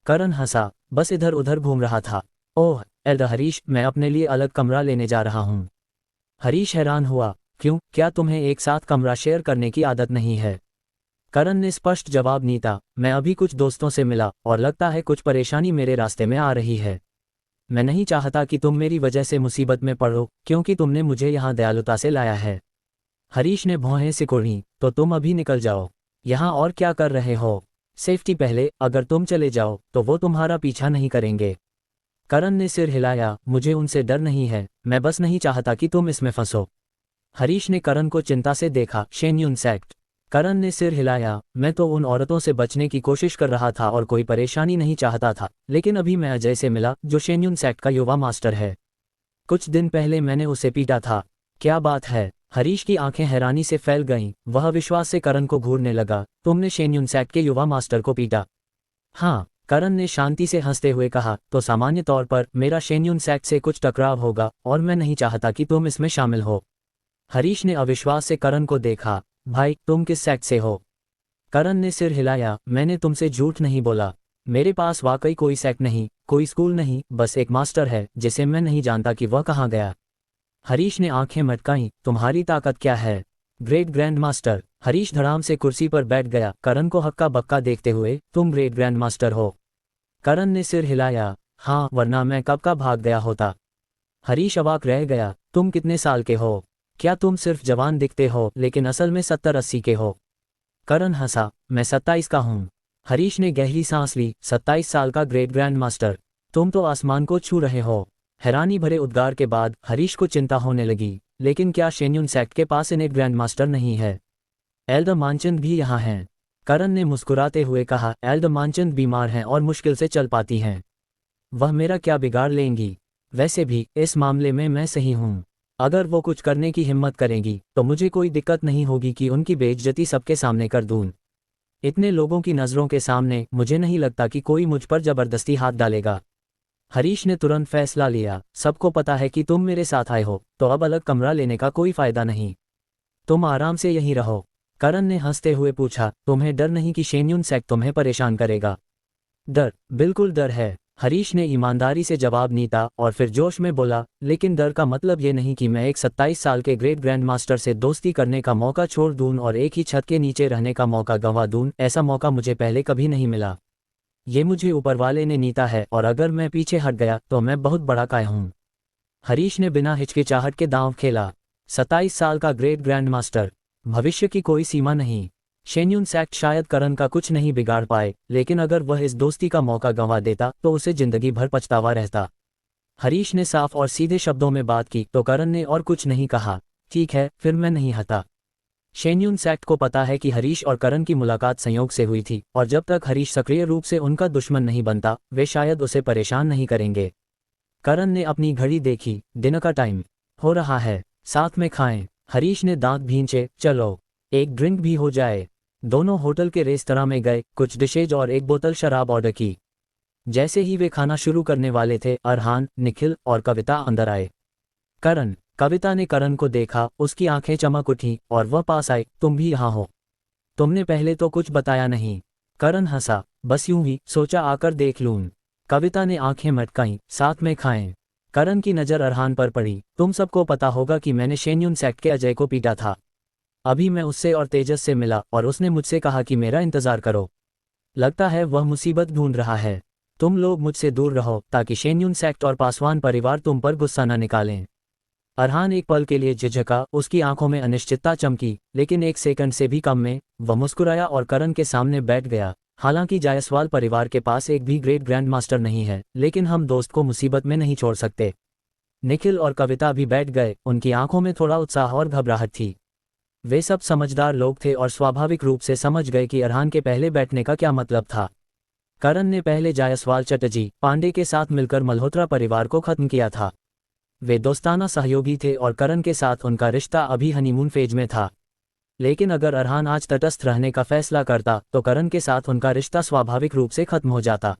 करण हंसा, बस इधर उधर घूम रहा था। ओह एल्डर हरीश, मैं अपने लिए अलग कमरा लेने जा रहा हूँ। हरीश हैरान हुआ, क्यों, क्या तुम्हें एक साथ कमरा शेयर करने की आदत नहीं है? करण ने स्पष्ट जवाब नीता, मैं अभी कुछ दोस्तों से मिला और लगता है कुछ परेशानी मेरे रास्ते में आ रही है। मैं नहीं चाहता कि तुम मेरी वजह से मुसीबत में पड़ो, क्योंकि तुमने मुझे यहाँ दयालुता से लाया है। हरीश ने भौहें सिकोड़ी, तो तुम अभी निकल जाओ। यहाँ और क्या कर रहे हो? सेफ्टी पहले, अगर तुम चले जाओ तो वो तुम्हारा पीछा नहीं करेंगे। करण ने सिर हिलाया, मुझे उनसे डर नहीं है, मैं बस नहीं चाहता कि तुम इसमें फंसो। हरीश ने करण को चिंता से देखा, शेन्यून सेक्ट। करण ने सिर हिलाया, मैं तो उन औरतों से बचने की कोशिश कर रहा था और कोई परेशानी नहीं चाहता था, लेकिन अभी मैं अजय से मिला जो शेन्यून सेक्ट का युवा मास्टर है। कुछ दिन पहले मैंने उसे पीटा था। क्या बात है? हरीश की आंखें हैरानी से फैल गईं, वह विश्वास से करण को घूरने लगा, तुमने शेन्यून सेक्ट के युवा मास्टर को पीटा? हाँ, करण ने शांति से हंसते हुए कहा, तो सामान्य तौर पर मेरा शेन्यून सेक्ट से कुछ टकराव होगा और मैं नहीं चाहता कि तुम इसमें शामिल हो। हरीश ने अविश्वास से करण को देखा, भाई तुम किस सेक्ट से हो? करण ने सिर हिलाया, मैंने तुमसे झूठ नहीं बोला। मेरे पास वाकई कोई सेक्ट नहीं, कोई स्कूल नहीं, बस एक मास्टर है जिसे मैं नहीं जानता कि वह कहाँ गया। हरीश ने आंखें मटकाईं, तुम्हारी ताकत क्या है? Great grand master. हरीश धड़ाम से कुर्सी पर बैठ गया, करण को हक्का बक्का देखते हुए, तुम ग्रेट ग्रैंड मास्टर हो? करण ने सिर हिलाया, हाँ, वरना मैं कब का भाग गया होता। हरीश अवाक रह गया, तुम कितने साल के हो? क्या तुम सिर्फ जवान दिखते हो लेकिन असल में 70-80 के हो? करण हंसा, मैं 27 का हूँ। हरीश ने गहरी सांस ली, 27 साल का ग्रेट ग्रैंड मास्टर? तुम तो आसमान को छू रहे हो। हैरानी भरे उद्गार के बाद हरीश को चिंता होने लगी, लेकिन क्या शेन्यून सेक्ट के पास इन्हें ग्रैंड मास्टर नहीं है? एल्डर मानचंद भी यहाँ हैं। करण ने मुस्कुराते हुए कहा, एल्डर मानचंद बीमार हैं और मुश्किल से चल पाती हैं। वह मेरा क्या बिगाड़ लेंगी? वैसे भी इस मामले में मैं सही हूँ। अगर वो कुछ करने की हिम्मत करेंगी तो मुझे कोई दिक्कत नहीं होगी कि उनकी बेइज्जती सबके सामने कर दूं। इतने लोगों की नज़रों के सामने मुझे नहीं लगता कि कोई मुझ पर जबरदस्ती हाथ डालेगा। हरीश ने तुरंत फैसला लिया, सबको पता है कि तुम मेरे साथ आए हो, तो अब अलग कमरा लेने का कोई फायदा नहीं। तुम आराम से यहीं रहो। करण ने हंसते हुए पूछा, तुम्हें डर नहीं कि शेन्यून सेक्ट तुम्हें परेशान करेगा? डर? बिल्कुल डर है। हरीश ने ईमानदारी से जवाब नीता और फिर जोश में बोला, लेकिन डर का मतलब ये नहीं कि मैं एक 27 साल के ग्रेट ग्रैंड मास्टर से दोस्ती करने का मौका छोड़ दूं और एक ही छत के नीचे रहने का मौका गंवा दूं। ऐसा मौका मुझे पहले कभी नहीं मिला। ये मुझे ऊपर वाले ने नीता है और अगर मैं पीछे हट गया तो मैं बहुत बड़ा काय हूँ। हरीश ने बिना हिचकिचाहट के दांव खेला, 27 साल का ग्रेट ग्रैंड मास्टर, भविष्य की कोई सीमा नहीं। शेन्यून सेक्ट शायद करण का कुछ नहीं बिगाड़ पाए, लेकिन अगर वह इस दोस्ती का मौका गंवा देता तो उसे जिंदगी भर पछतावा रहता। हरीश ने साफ और सीधे शब्दों में बात की तो करण ने और कुछ नहीं कहा। ठीक है, फिर मैं नहीं हटा। शेन्यून सेक्ट को पता है कि हरीश और करण की मुलाकात संयोग से हुई थी और जब तक हरीश सक्रिय रूप से उनका दुश्मन नहीं बनता वे शायद उसे परेशान नहीं करेंगे। करण ने अपनी घड़ी देखी, डिनर का टाइम हो रहा है, साथ में खाएं। हरीश ने दांत भींचे, चलो एक ड्रिंक भी हो जाए। दोनों होटल के रेस्तरां में गए, कुछ डिशेज और एक बोतल शराब ऑर्डर की। जैसे ही वे खाना शुरू करने वाले थे, अरहान, निखिल और कविता अंदर आए। करण। कविता ने करण को देखा, उसकी आंखें चमक उठी और वह पास आई, तुम भी यहाँ हो? तुमने पहले तो कुछ बताया नहीं। करण हंसा, बस यूं ही सोचा आकर देख लूं। कविता ने आंखें मटकाईं, साथ में खाएं। करण की नज़र अरहान पर पड़ी, तुम सबको पता होगा कि मैंने शेन्यून सेक्ट के अजय को पीटा था। अभी मैं उससे और तेजस से मिला और उसने मुझसे कहा कि मेरा इंतजार करो। लगता है वह मुसीबत ढूंढ रहा है। तुम लोग मुझसे दूर रहो ताकि शेन्यून सेक्ट और पासवान परिवार तुम पर गुस्सा न निकालें। अरहान एक पल के लिए झिझका, उसकी आंखों में अनिश्चितता चमकी, लेकिन एक सेकंड से भी कम में वह मुस्कुराया और करण के सामने बैठ गया। हालांकि जायसवाल परिवार के पास एक भी ग्रेट ग्रैंड मास्टर नहीं है, लेकिन हम दोस्त को मुसीबत में नहीं छोड़ सकते। निखिल और कविता भी बैठ गए, उनकी आंखों में थोड़ा उत्साह और घबराहट थी। वे सब समझदार लोग थे और स्वाभाविक रूप से समझ गए कि अरहान के पहले बैठने का क्या मतलब था। करण ने पहले जायसवाल चटर्जी पांडे के साथ मिलकर मल्होत्रा परिवार को खत्म किया था। वे दोस्ताना सहयोगी थे और करण के साथ उनका रिश्ता अभी हनीमून फेज में था। लेकिन अगर अरहान आज तटस्थ रहने का फैसला करता तो करण के साथ उनका रिश्ता स्वाभाविक रूप से खत्म हो जाता।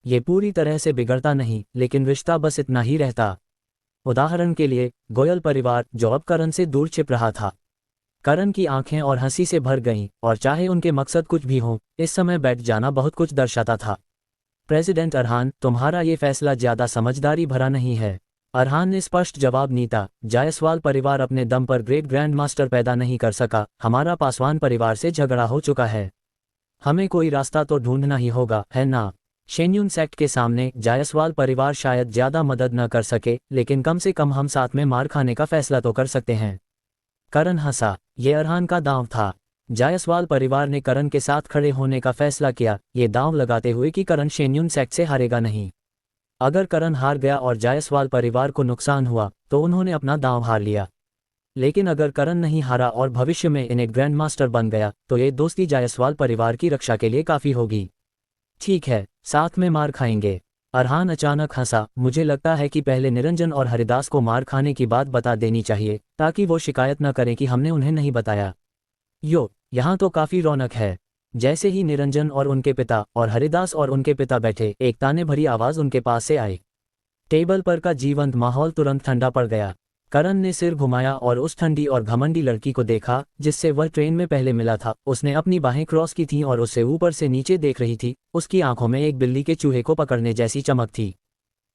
ये पूरी तरह से बिगड़ता नहीं, लेकिन रिश्ता बस इतना ही रहता। उदाहरण के लिए, गोयल परिवार जो अब करण से दूर छिप रहा था। करण की आंखें और हंसी से भर गईं, और चाहे उनके मकसद कुछ भी हो, इस समय बैठ जाना बहुत कुछ दर्शाता था। प्रेसिडेंट अरहान, तुम्हारा ये फैसला ज़्यादा समझदारी भरा नहीं है। अरहान ने स्पष्ट जवाब नीता, जायसवाल परिवार अपने दम पर ग्रेट ग्रैंड मास्टर पैदा नहीं कर सका, हमारा पासवान परिवार से झगड़ा हो चुका है। हमें कोई रास्ता तो ढूंढना ही होगा, है ना? शेन्यून सेक्ट के सामने जायसवाल परिवार शायद ज्यादा मदद न कर सके, लेकिन कम से कम हम साथ में मार खाने का फैसला तो कर सकते हैं। करण हंसा। ये अरहान का दांव था। जायसवाल परिवार ने करण के साथ खड़े होने का फैसला किया, ये दांव लगाते हुए कि करण शेन्यून सेक्ट से हारेगा नहीं। अगर करण हार गया और जायसवाल परिवार को नुकसान हुआ तो उन्होंने अपना दांव हार लिया। लेकिन अगर करण नहीं हारा और भविष्य में इन्हें ग्रैंड मास्टर बन गया तो ये दोस्ती जायसवाल परिवार की रक्षा के लिए काफी होगी। ठीक है, साथ में मार खाएंगे। अरहान अचानक हंसा। मुझे लगता है कि पहले निरंजन और हरिदास को मार खाने की बात बता देनी चाहिए, ताकि वो शिकायत न करें कि हमने उन्हें नहीं बताया। यहाँ तो काफी रौनक है। जैसे ही निरंजन और उनके पिता और हरिदास और उनके पिता बैठे, एक ताने भरी आवाज उनके पास से आई। टेबल पर का जीवंत माहौल तुरंत ठंडा पड़ गया। करण ने सिर घुमाया और उस ठंडी और घमंडी लड़की को देखा जिससे वह ट्रेन में पहले मिला था। उसने अपनी बाहें क्रॉस की थीं और उसे ऊपर से नीचे देख रही थी। उसकी आंखों में एक बिल्ली के चूहे को पकड़ने जैसी चमक थी।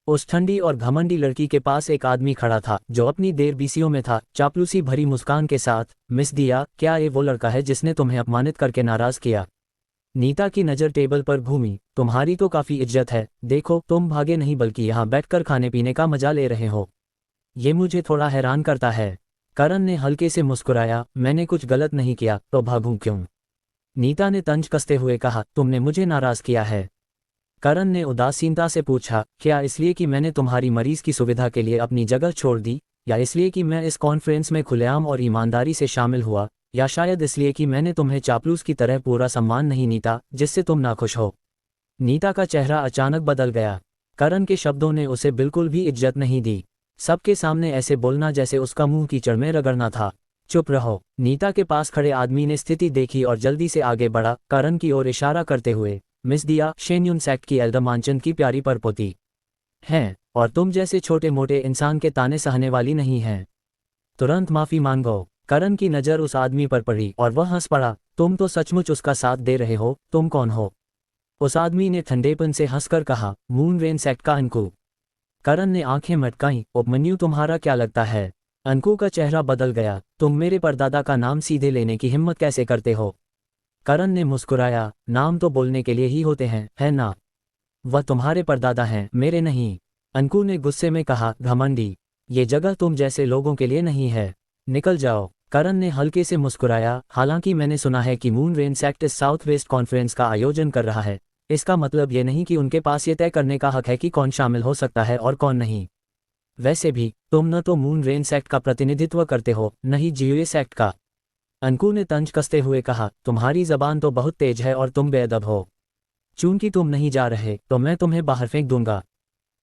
उस ठंडी और घमंडी लड़की के पास एक आदमी खड़ा था जो अपनी देर बीसियों में था, चापलूसी भरी मुस्कान के साथ। मिस दिया, क्या ये वो लड़का है जिसने तुम्हें अपमानित करके नाराज किया? नीता की नज़र टेबल पर घूमी। तुम्हारी तो काफ़ी इज्जत है। देखो, तुम भागे नहीं बल्कि यहाँ बैठकर खाने पीने का मजा ले रहे हो। ये मुझे थोड़ा हैरान करता है। करण ने हल्के से मुस्कुराया। मैंने कुछ गलत नहीं किया तो भागूं क्यों? नीता ने तंज कसते हुए कहा, तुमने मुझे नाराज किया है। करण ने उदासीनता से पूछा, क्या इसलिए कि मैंने तुम्हारी मरीज की सुविधा के लिए अपनी जगह छोड़ दी, या इसलिए कि मैं इस कॉन्फ्रेंस में खुलेआम और ईमानदारी से शामिल हुआ, या शायद इसलिए कि मैंने तुम्हें चापलूस की तरह पूरा सम्मान नहीं नीता जिससे तुम नाखुश हो? नीता का चेहरा अचानक बदल गया। करण के शब्दों ने उसे बिल्कुल भी इज्जत नहीं दी। सबके सामने ऐसे बोलना जैसे उसका मुंह कीचड़ में रगड़ना था। चुप रहो। नीता के पास खड़े आदमी ने स्थिति देखी और जल्दी से आगे बढ़ा, करण की ओर इशारा करते हुए। मिस दिया, शेन्यून सेक्ट की एल्डर मानचंद की प्यारी परपोती हैं, और तुम जैसे छोटे मोटे इंसान के ताने सहने वाली नहीं हैं। तुरंत माफी मांगो। करण की नज़र उस आदमी पर पड़ी और वह हंस पड़ा। तुम तो सचमुच उसका साथ दे रहे हो। तुम कौन हो? उस आदमी ने ठंडेपन से हंसकर कहा, मून रेन सेक्ट का अंकु। करण ने आंखें मटकाईं। उपमन्यु, तुम्हारा क्या लगता है? अंकु का चेहरा बदल गया। तुम मेरे परदादा का नाम सीधे लेने की हिम्मत कैसे करते हो? करण ने मुस्कुराया। नाम तो बोलने के लिए ही होते हैं, है ना? वह तुम्हारे परदादा हैं, मेरे नहीं। अंकु ने गुस्से में कहा, घमंडी। ये जगह तुम जैसे लोगों के लिए नहीं है। निकल जाओ। करण ने हल्के से मुस्कुराया। हालांकि मैंने सुना है कि मून रेन सेक्ट इस साउथ वेस्ट कॉन्फ्रेंस का आयोजन कर रहा है। इसका मतलब ये नहीं कि उनके पास ये तय करने का हक है कि कौन शामिल हो सकता है और कौन नहीं। वैसे भी तुम न तो मून रेन सेक्ट का प्रतिनिधित्व करते हो, न ही जीओए सेक्ट का। अंकु ने तंज कसते हुए कहा, तुम्हारी जबान तो बहुत तेज है और तुम बेअदब हो। चूंकि तुम नहीं जा रहे तो मैं तुम्हें बाहर फेंक दूंगा।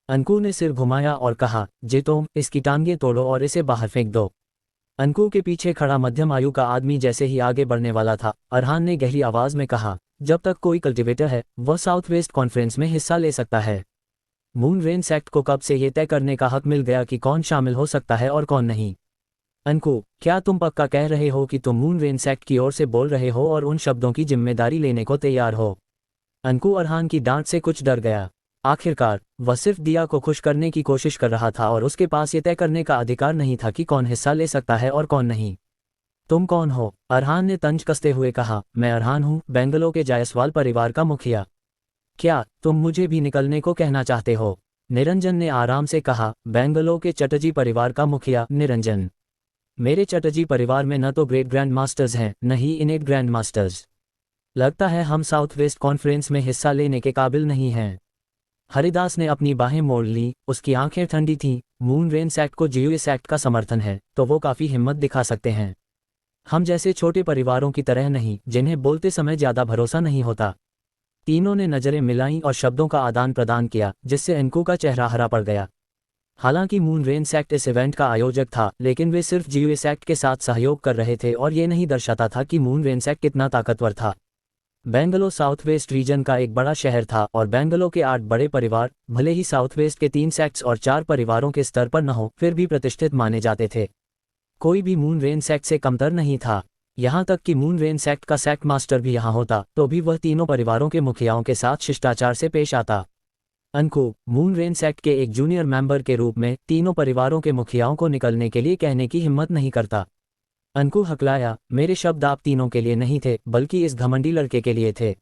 अंकु ने सिर घुमाया और कहा, जे तुम इसकी टांगें तोड़ो और इसे बाहर फेंक दो। अंकु के पीछे खड़ा मध्यम आयु का आदमी जैसे ही आगे बढ़ने वाला था, अरहान ने गहरी आवाज में कहा, जब तक कोई कल्टिवेटर है वह साउथ वेस्ट कॉन्फ्रेंस में हिस्सा ले सकता है। मून रेन सेक्ट को कब से ये तय करने का हक मिल गया कि कौन शामिल हो सकता है और कौन नहीं? अंकु, क्या तुम पक्का कह रहे हो कि तुम मून रेन सेक्ट की ओर से बोल रहे हो और उन शब्दों की जिम्मेदारी लेने को तैयार हो? अंकु अरहान की डांट से कुछ डर गया। आखिरकार वह सिर्फ दिया को खुश करने की कोशिश कर रहा था और उसके पास ये तय करने का अधिकार नहीं था कि कौन हिस्सा ले सकता है और कौन नहीं। तुम कौन हो? अरहान ने तंज कसते हुए कहा, मैं अरहान हूँ, बेंगलो के जायसवाल परिवार का मुखिया। क्या तुम मुझे भी निकलने को कहना चाहते हो? निरंजन ने आराम से कहा, बेंगलो के चटर्जी परिवार का मुखिया निरंजन। मेरे चटर्जी परिवार में न तो ग्रेट ग्रैंड मास्टर्स हैं, न ही इनेट ग्रैंड मास्टर्स। लगता है हम साउथ वेस्ट कॉन्फ्रेंस में हिस्सा लेने के काबिल नहीं हैं। हरिदास ने अपनी बाहें मोड़ ली। उसकी आंखें ठंडी थीं। मून रेन सेक्ट को जीओए सेक्ट का समर्थन है तो वो काफ़ी हिम्मत दिखा सकते हैं। हम जैसे छोटे परिवारों की तरह नहीं, जिन्हें बोलते समय ज़्यादा भरोसा नहीं होता। तीनों ने नज़रें मिलाईं और शब्दों का आदान प्रदान किया, जिससे अंकु का चेहरा हरा पड़ गया। हालांकि मून रेन सेक्ट इस इवेंट का आयोजक था, लेकिन वे सिर्फ जीओए सेक्ट के साथ सहयोग कर रहे थे और ये नहीं दर्शाता था कि मून रेन सेक्ट कितना ताकतवर था। बेंगलो साउथ वेस्ट रीजन का एक बड़ा शहर था और बेंगलो के 8 बड़े परिवार, भले ही साउथ वेस्ट के 3 सेक्ट्स और 4 परिवारों के स्तर पर न हो, फिर भी प्रतिष्ठित माने जाते थे। कोई भी मून रेन सेक्ट से कमतर नहीं था। यहाँ तक कि मून रेन सेक्ट का सेक्ट मास्टर भी यहाँ होता तो भी वह तीनों परिवारों के मुखियाओं के साथ शिष्टाचार से पेश आता। अंकु मून रेन सेक्ट के एक जूनियर मेंबर के रूप में तीनों परिवारों के मुखियाओं को निकलने के लिए कहने की हिम्मत नहीं करता। अंकु हकलाया, मेरे शब्द आप तीनों के लिए नहीं थे बल्कि इस घमंडी लड़के के लिए थे।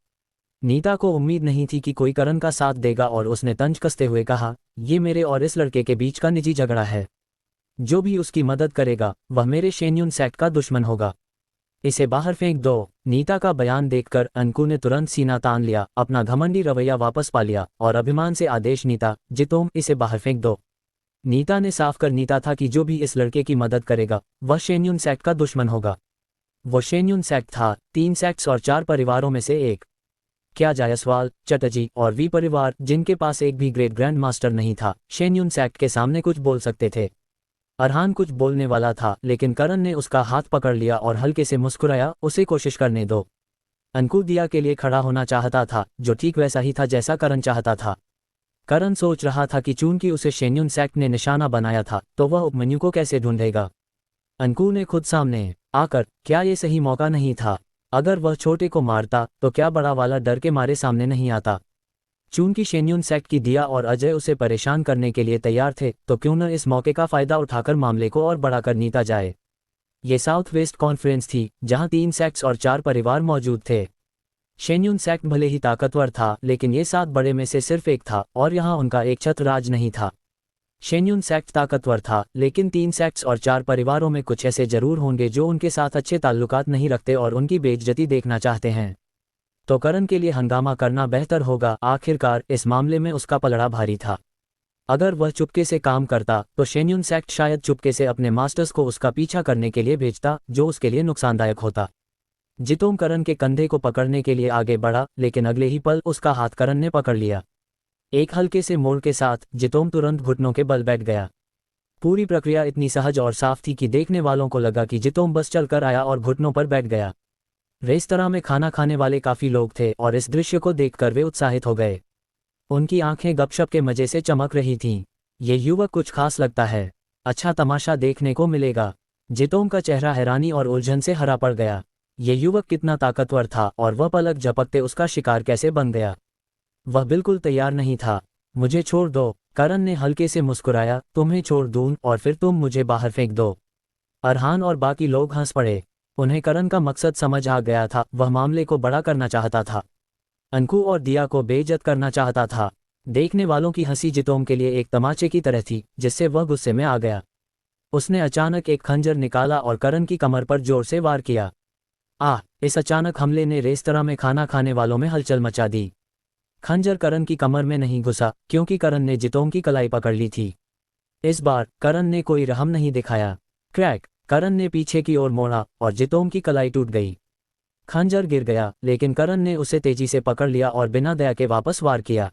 नीता को उम्मीद नहीं थी कि कोई करण का साथ देगा और उसने तंज कसते हुए कहा, ये मेरे और इस लड़के के बीच का निजी झगड़ा है। जो भी उसकी मदद करेगा वह मेरे शेन्यून सेक्ट का दुश्मन होगा। इसे बाहर फेंक दो। नीता का बयान देखकर अंकु ने तुरंत सीना तान लिया, अपना घमंडी रवैया वापस पा लिया और अभिमान से आदेश, नीता, जितोम, इसे बाहर फेंक दो। नीता ने साफ कर नीता था कि जो भी इस लड़के की मदद करेगा वह शेन्यून सेक्ट का दुश्मन होगा। वो शेन्यून सेक्ट था 3 सेक्ट्स और 4 परिवारों में से एक। क्या जायसवाल, चटर्जी और वी परिवार, जिनके पास एक भी ग्रेट ग्रैंड मास्टर नहीं था, शेन्यून सेक्ट के सामने कुछ बोल सकते थे। अरहान कुछ बोलने वाला था लेकिन करण ने उसका हाथ पकड़ लिया और हल्के से मुस्कुराया, उसे कोशिश करने दो। अंकु दिया के लिए खड़ा होना चाहता था, जो ठीक वैसा ही था जैसा करण चाहता था। करण सोच रहा था कि चूंकि उसे शेन्यून सेक्ट ने निशाना बनाया था तो वह उपमन्यु को कैसे ढूंढेगा। अंकु ने खुद सामने आकर, क्या ये सही मौका नहीं था? अगर वह छोटे को मारता तो क्या बड़ा वाला डर के मारे सामने नहीं आता? चूंकि शेन्यून सेक्ट की दिया और अजय उसे परेशान करने के लिए तैयार थे तो क्यों न इस मौके का फायदा उठाकर मामले को और बड़ा कर नीता जाए। ये साउथ वेस्ट कॉन्फ्रेंस थी जहां 3 सेक्ट्स और 4 परिवार मौजूद थे। शेन्यून सेक्ट भले ही ताकतवर था लेकिन ये 7 बड़े में से सिर्फ एक था और यहाँ उनका एक छत्र राज नहीं था। शेन्यून सेक्ट ताकतवर था लेकिन 3 सेक्ट्स और 4 परिवारों में कुछ ऐसे जरूर होंगे जो उनके साथ अच्छे ताल्लुकात नहीं रखते और उनकी बेइज्जती देखना चाहते हैं। तो करण के लिए हंगामा करना बेहतर होगा। आखिरकार इस मामले में उसका पलड़ा भारी था। अगर वह चुपके से काम करता तो शेन्यून सेक्ट शायद चुपके से अपने मास्टर्स को उसका पीछा करने के लिए भेजता, जो उसके लिए नुकसानदायक होता। जितोम करण के कंधे को पकड़ने के लिए आगे बढ़ा लेकिन अगले ही पल उसका हाथ करण ने पकड़ लिया। एक हल्के से मोड़ के साथ जितोम तुरंत घुटनों के बल बैठ गया। पूरी प्रक्रिया इतनी सहज और साफ थी कि देखने वालों को लगा कि जितोम बस चलकर आया और घुटनों पर बैठ गया। रेस्तरां में खाना खाने वाले काफी लोग थे और इस दृश्य को देखकर वे उत्साहित हो गए। उनकी आंखें गपशप के मजे से चमक रही थीं। ये युवक कुछ खास लगता है, अच्छा तमाशा देखने को मिलेगा। जितोम का चेहरा हैरानी और उलझन से हरा पड़ गया। ये युवक कितना ताकतवर था और वह पलक झपकते उसका शिकार कैसे बन गया। वह बिल्कुल तैयार नहीं था। मुझे छोड़ दो, करण ने हल्के से मुस्कुराया, तुम्हें छोड़ दूं और फिर तुम मुझे बाहर फेंक दो। अरहान और बाकी लोग हंस पड़े। उन्हें करण का मकसद समझ आ गया था, वह मामले को बड़ा करना चाहता था। अंकु और दिया को बेइज्जत करना चाहता था। देखने वालों की हंसी जितोम के लिए एक तमाचे की तरह थी जिससे वह गुस्से में आ गया। उसने अचानक एक खंजर निकाला और करण की कमर पर जोर से वार किया। इस अचानक हमले ने रेस्तरां में खाना खाने वालों में हलचल मचा दी। खंजर करण की कमर में नहीं घुसा क्योंकि करण ने जितोम की कलाई पकड़ ली थी। इस बार करण ने कोई रहम नहीं दिखाया। क्रैक, करण ने पीछे की ओर मोड़ा और जितोम की कलाई टूट गई। खंजर गिर गया लेकिन करण ने उसे तेजी से पकड़ लिया और बिना दया के वापस वार किया।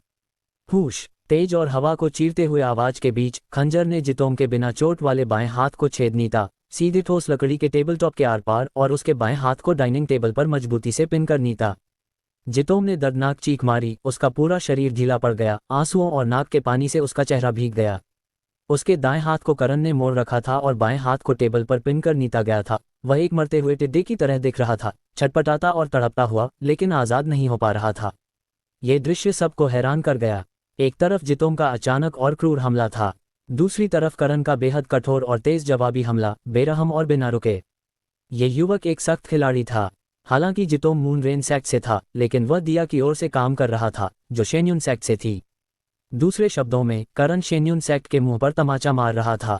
हुश, तेज और हवा को चीरते हुए आवाज के बीच खंजर ने जितोम के बिना चोट वाले बाएं हाथ को छेदनी था, सीधे ठोस लकड़ी के टेबल टॉप के आर पार, और उसके बाएं हाथ को डाइनिंग टेबल पर मजबूती से पिन कर नीता। जितोम ने दर्दनाक चीख मारी, उसका पूरा शरीर ढीला पड़ गया, आंसुओं और नाक के पानी से उसका चेहरा भीग गया। उसके दाएं हाथ को करण ने मोड़ रखा था और बाएं हाथ को टेबल पर पिन कर नीता गया था। वह एक मरते हुए टिड्डे की तरह दिख रहा था, छटपटाता और तड़पता हुआ, लेकिन आज़ाद नहीं हो पा रहा था। यह दृश्य सबको हैरान कर गया। एक तरफ जितोम का अचानक और क्रूर हमला था, दूसरी तरफ करण का बेहद कठोर और तेज जवाबी हमला, बेरहम और बिना रुके। यह युवक एक सख्त खिलाड़ी था। हालांकि जितोम मून रेन सेक्ट से था लेकिन वह दिया की ओर से काम कर रहा था जो शेन्यून सेक्ट से थी। दूसरे शब्दों में करण शेन्यून सेक्ट के मुंह पर तमाचा मार रहा था।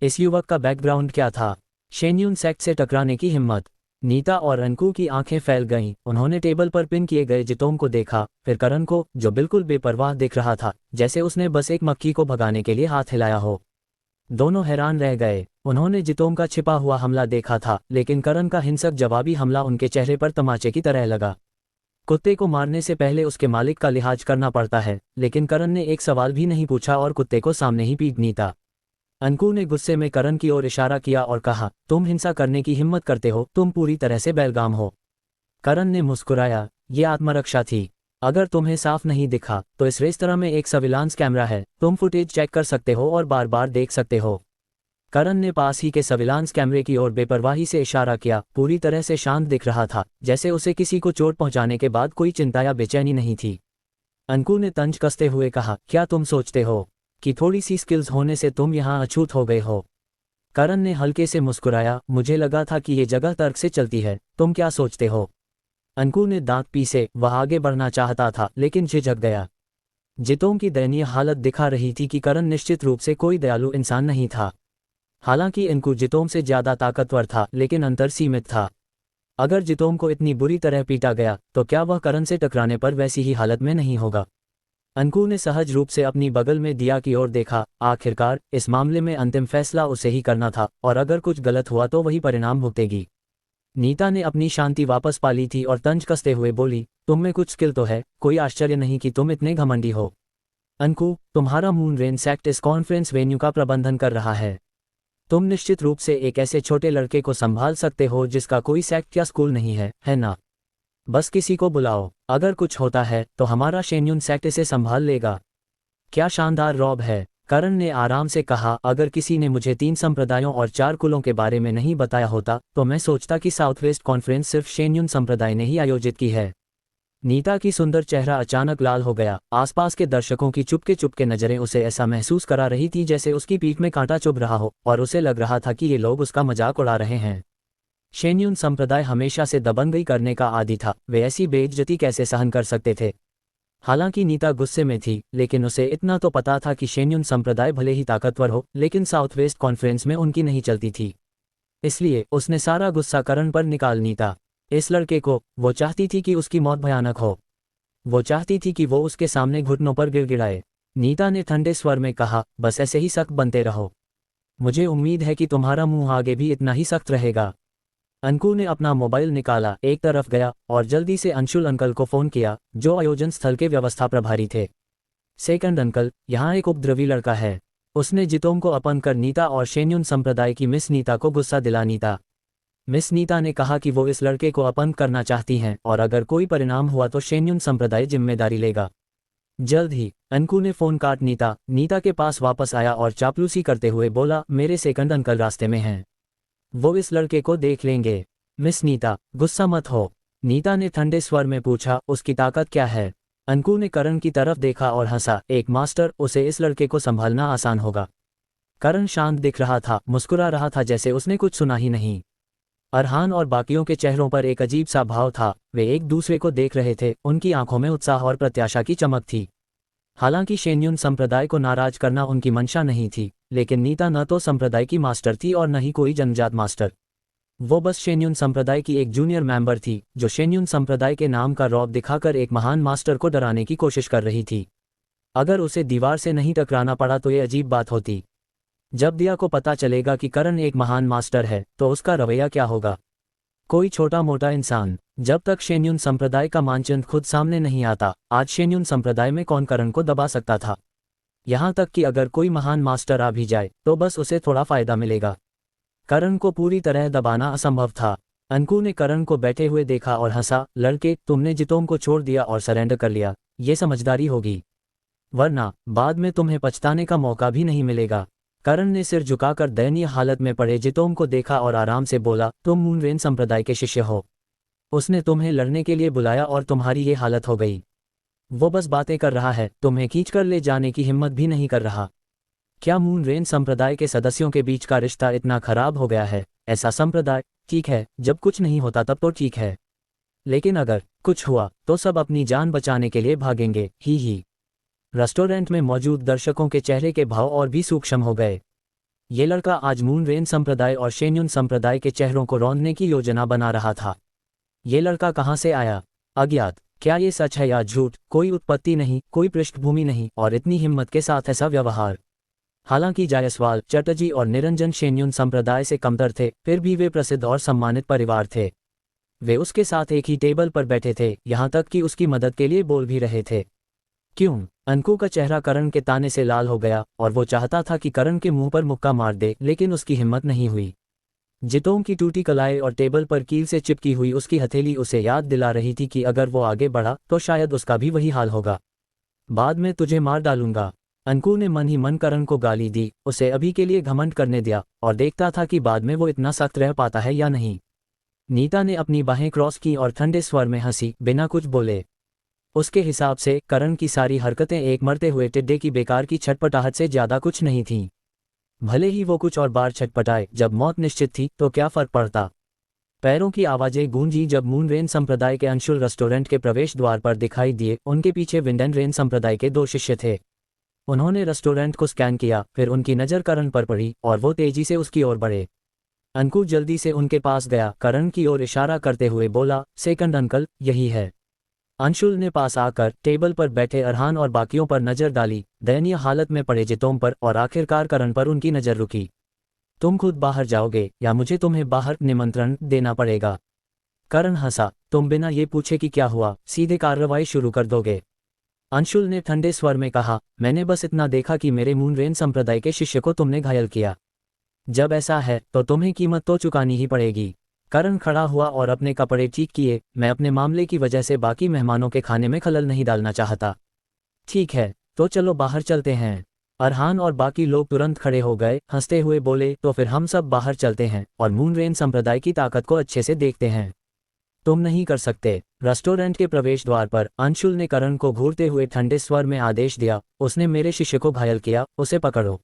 इस युवक का बैकग्राउंड क्या था? शेन्यून सेक्ट से टकराने की हिम्मत। नीता और अंकु की आंखें फैल गईं। उन्होंने टेबल पर पिन किए गए जितोम को देखा, फिर करण को, जो बिल्कुल बेपरवाह दिख रहा था, जैसे उसने बस एक मक्खी को भगाने के लिए हाथ हिलाया हो। दोनों हैरान रह गए। उन्होंने जितोम का छिपा हुआ हमला देखा था लेकिन करण का हिंसक जवाबी हमला उनके चेहरे पर तमाचे की तरह लगा। कुत्ते को मारने से पहले उसके मालिक का लिहाज करना पड़ता है, लेकिन करण ने एक सवाल भी नहीं पूछा और कुत्ते को सामने ही पीट नीता। अंकु ने गुस्से में करण की ओर इशारा किया और कहा, तुम हिंसा करने की हिम्मत करते हो, तुम पूरी तरह से बेलगाम हो। करण ने मुस्कुराया, ये आत्मरक्षा थी। अगर तुम्हें साफ नहीं दिखा तो इस रेस्तरां में एक सर्विलांस कैमरा है, तुम फुटेज चेक कर सकते हो और बार बार देख सकते हो। करण ने पास ही के सर्विलांस कैमरे की ओर बेपरवाही से इशारा किया, पूरी तरह से शांत दिख रहा था, जैसे उसे किसी को चोट पहुंचाने के बाद कोई चिंता या बेचैनी नहीं थी। अंकु ने तंज कसते हुए कहा, क्या तुम सोचते हो कि थोड़ी सी स्किल्स होने से तुम यहाँ अछूत हो गए हो? करण ने हल्के से मुस्कुराया, मुझे लगा था कि ये जगह तर्क से चलती है, तुम क्या सोचते हो? अंकु ने दांत पीसे, वह आगे बढ़ना चाहता था लेकिन झिझक गया। जितों की दयनीय हालत दिखा रही थी कि करण निश्चित रूप से कोई दयालु इंसान नहीं था। हालांकि अंकु जितों से ज्यादा ताकतवर था लेकिन अंतर सीमित था। अगर जितों को इतनी बुरी तरह पीटा गया तो क्या वह करण से टकराने पर वैसी ही हालत में नहीं होगा? अंकु ने सहज रूप से अपनी बगल में दिया की ओर देखा। आखिरकार इस मामले में अंतिम फैसला उसे ही करना था और अगर कुछ गलत हुआ तो वही परिणाम भुगतेगी। नीता ने अपनी शांति वापस पा ली थी और तंज कसते हुए बोली, तुम में कुछ स्किल तो है, कोई आश्चर्य नहीं कि तुम इतने घमंडी हो। अंकु, तुम्हारा मून रेन सेक्ट इस कॉन्फ्रेंस वेन्यू का प्रबंधन कर रहा है। तुम निश्चित रूप से एक ऐसे छोटे लड़के को संभाल सकते हो जिसका कोई सेक्ट या स्कूल नहीं है ना? बस किसी को बुलाओ, अगर कुछ होता है तो हमारा शेन्युन सेक्ट इसे संभाल लेगा। क्या शानदार रॉब है, करण ने आराम से कहा। अगर किसी ने मुझे 3 संप्रदायों और 4 कुलों के बारे में नहीं बताया होता तो मैं सोचता कि साउथ वेस्ट कॉन्फ्रेंस सिर्फ शेन्युन संप्रदाय ने ही आयोजित की है। नीता की सुंदर चेहरा अचानक लाल हो गया। आसपास के दर्शकों की चुपके चुपके नजरें उसे ऐसा महसूस करा रही थी जैसे उसकी पीठ में कांटा चुभ रहा हो और उसे लग रहा था कि ये लोग उसका मजाक उड़ा रहे हैं। शेन्युन संप्रदाय हमेशा से दबंगई करने का आदी था, वे ऐसी बेइज्जती कैसे सहन कर सकते थे? हालांकि नीता गुस्से में थी लेकिन उसे इतना तो पता था कि शेन्युन संप्रदाय भले ही ताकतवर हो लेकिन साउथ वेस्ट कॉन्फ्रेंस में उनकी नहीं चलती थी। इसलिए उसने सारा गुस्सा करण पर निकाल नीता। इस लड़के को, वो चाहती थी कि उसकी मौत भयानक हो। वो चाहती थी कि वो उसके सामने घुटनों पर गिड़गिड़ाए। नीता ने ठंडे स्वर में कहा, बस ऐसे ही सख्त बनते रहो। मुझे उम्मीद है कि तुम्हारा मुंह आगे भी इतना ही सख्त रहेगा। अंकु ने अपना मोबाइल निकाला, एक तरफ गया और जल्दी से अंशुल अंकल को फोन किया जो आयोजन स्थल के व्यवस्था प्रभारी थे। सेकंड अंकल, यहाँ एक उपद्रवी लड़का है। उसने जितों को अपहरण कर नीता और शेन्युन संप्रदाय की मिस नीता को गुस्सा दिला नीता। मिस नीता ने कहा कि वो इस लड़के को अपहरण करना चाहती हैं और अगर कोई परिणाम हुआ तो शेन्युन संप्रदाय जिम्मेदारी लेगा। जल्द ही अंकु ने फोन काट नीता के पास वापस आया और चापलूसी करते हुए बोला, मेरे सेकंड अंकल रास्ते में हैं, वो इस लड़के को देख लेंगे। मिस नीता, गुस्सा मत हो, नीता ने ठंडे स्वर में पूछा, उसकी ताकत क्या है? अंकु ने करण की तरफ देखा और हंसा, एक मास्टर, उसे इस लड़के को संभालना आसान होगा। करण शांत दिख रहा था, मुस्कुरा रहा था जैसे उसने कुछ सुना ही नहीं। अरहान और बाकियों के चेहरों पर एक अजीब सा भाव था, वे एक दूसरे को देख रहे थे, उनकी आंखों में उत्साह और प्रत्याशा की चमक थी। हालांकि शेन्युन संप्रदाय को नाराज करना उनकी मंशा नहीं थी, लेकिन नीता न तो संप्रदाय की मास्टर थी और न ही कोई जन्मजात मास्टर। वो बस शेन्युन संप्रदाय की एक जूनियर मेंबर थी जो शेन्युन संप्रदाय के नाम का रौब दिखाकर एक महान मास्टर को डराने की कोशिश कर रही थी। अगर उसे दीवार से नहीं टकराना पड़ा तो ये अजीब बात होती। जब दिया को पता चलेगा कि करण एक महान मास्टर है तो उसका रवैया क्या होगा? कोई छोटा मोटा इंसान, जब तक शेन्युन संप्रदाय का मानचित्र खुद सामने नहीं आता, आज शेन्युन संप्रदाय में कौन करण को दबा सकता था? यहाँ तक कि अगर कोई महान मास्टर आ भी जाए तो बस उसे थोड़ा फायदा मिलेगा। करण को पूरी तरह दबाना असंभव था। अंकु ने करण को बैठे हुए देखा और हंसा, लड़के, तुमने जितों को छोड़ दिया और सरेंडर कर लिया, ये समझदारी होगी, वरना बाद में तुम्हें पछताने का मौका भी नहीं मिलेगा। करण ने सिर झुकाकर दयनीय हालत में पड़े जितों को देखा और आराम से बोला, तुम मूनरेन संप्रदाय के शिष्य हो। उसने तुम्हें लड़ने के लिए बुलाया और तुम्हारी ये हालत हो गई। वो बस बातें कर रहा है, तुम्हें खींचकर ले जाने की हिम्मत भी नहीं कर रहा। क्या मूनरेन संप्रदाय के सदस्यों के बीच का रिश्ता इतना खराब हो गया है? ऐसा संप्रदाय, ठीक है, जब कुछ नहीं होता तब तो ठीक है, लेकिन अगर कुछ हुआ तो सब अपनी जान बचाने के लिए भागेंगे। ही। रेस्टोरेंट में मौजूद दर्शकों के चेहरे के भाव और भी सूक्ष्म हो गए। ये लड़का आज मूनरेन संप्रदाय और शेन्युन संप्रदाय के चेहरों को रौंदने की योजना बना रहा था। ये लड़का कहाँ से आया? अज्ञात। क्या ये सच है या झूठ? कोई उत्पत्ति नहीं, कोई पृष्ठभूमि नहीं, और इतनी हिम्मत के साथ ऐसा व्यवहार। हालांकि जायसवाल, चटर्जी और निरंजन शेन्युन संप्रदाय से कमतर थे, फिर भी वे प्रसिद्ध और सम्मानित परिवार थे। वे उसके साथ एक ही टेबल पर बैठे थे, यहाँ तक कि उसकी मदद के लिए बोल भी रहे थे। क्यों? अंकु का चेहरा करण के ताने से लाल हो गया और वो चाहता था कि करण के मुंह पर मुक्का मार दे, लेकिन उसकी हिम्मत नहीं हुई। जितों की टूटी कलाई और टेबल पर कील से चिपकी हुई उसकी हथेली उसे याद दिला रही थी कि अगर वो आगे बढ़ा तो शायद उसका भी वही हाल होगा। बाद में तुझे मार डालूंगा। अंकु ने मन ही मन करण को गाली दी, उसे अभी के लिए घमंड करने दिया और देखता था कि बाद में वो इतना सख्त रह पाता है या नहीं। नीता ने अपनी बाहें क्रॉस की और ठंडे स्वर में हंसी, बिना कुछ बोले। उसके हिसाब से करण की सारी हरकतें एक मरते हुए टिड्डे की बेकार की छटपटाहट से ज़्यादा कुछ नहीं थीं। भले ही वो कुछ और बार छटपटाए, जब मौत निश्चित थी तो क्या फ़र्क पड़ता। पैरों की आवाज़ें गूंजी जब मूनरेन संप्रदाय के अंशुल रेस्टोरेंट के प्रवेश द्वार पर दिखाई दिए। उनके पीछे विंडेन रेन संप्रदाय के 2 शिष्य थे। उन्होंने रेस्टोरेंट को स्कैन किया, फिर उनकी नज़र करण पर पड़ी और वो तेजी से उसकी ओर बढ़े। अंकु जल्दी से उनके पास गया, करण की ओर इशारा करते हुए बोला, सेकंड अंकल, यही है। अंशुल ने पास आकर टेबल पर बैठे अरहान और बाकियों पर नज़र डाली, दयनीय हालत में पड़े जितोम पर, और आखिरकार करण पर उनकी नज़र रुकी। तुम खुद बाहर जाओगे या मुझे तुम्हें बाहर निमंत्रण देना पड़ेगा? करण हंसा, तुम बिना ये पूछे कि क्या हुआ सीधे कार्रवाई शुरू कर दोगे? अंशुल ने ठंडे स्वर में कहा, मैंने बस इतना देखा कि मेरे मूनरेन संप्रदाय के शिष्य को तुमने घायल किया। जब ऐसा है तो तुम्हें कीमत तो चुकानी ही पड़ेगी। करण खड़ा हुआ और अपने कपड़े ठीक किए, मैं अपने मामले की वजह से बाकी मेहमानों के खाने में खलल नहीं डालना चाहता। ठीक है, तो चलो बाहर चलते हैं। अरहान और बाकी लोग तुरंत खड़े हो गए, हंसते हुए बोले, तो फिर हम सब बाहर चलते हैं और मूनरेन संप्रदाय की ताकत को अच्छे से देखते हैं। तुम नहीं कर सकते। रेस्टोरेंट के प्रवेश द्वार पर अंशुल ने करण को घूरते हुए ठंडे स्वर में आदेश दिया, उसने मेरे शिष्य को घायल किया, उसे पकड़ो।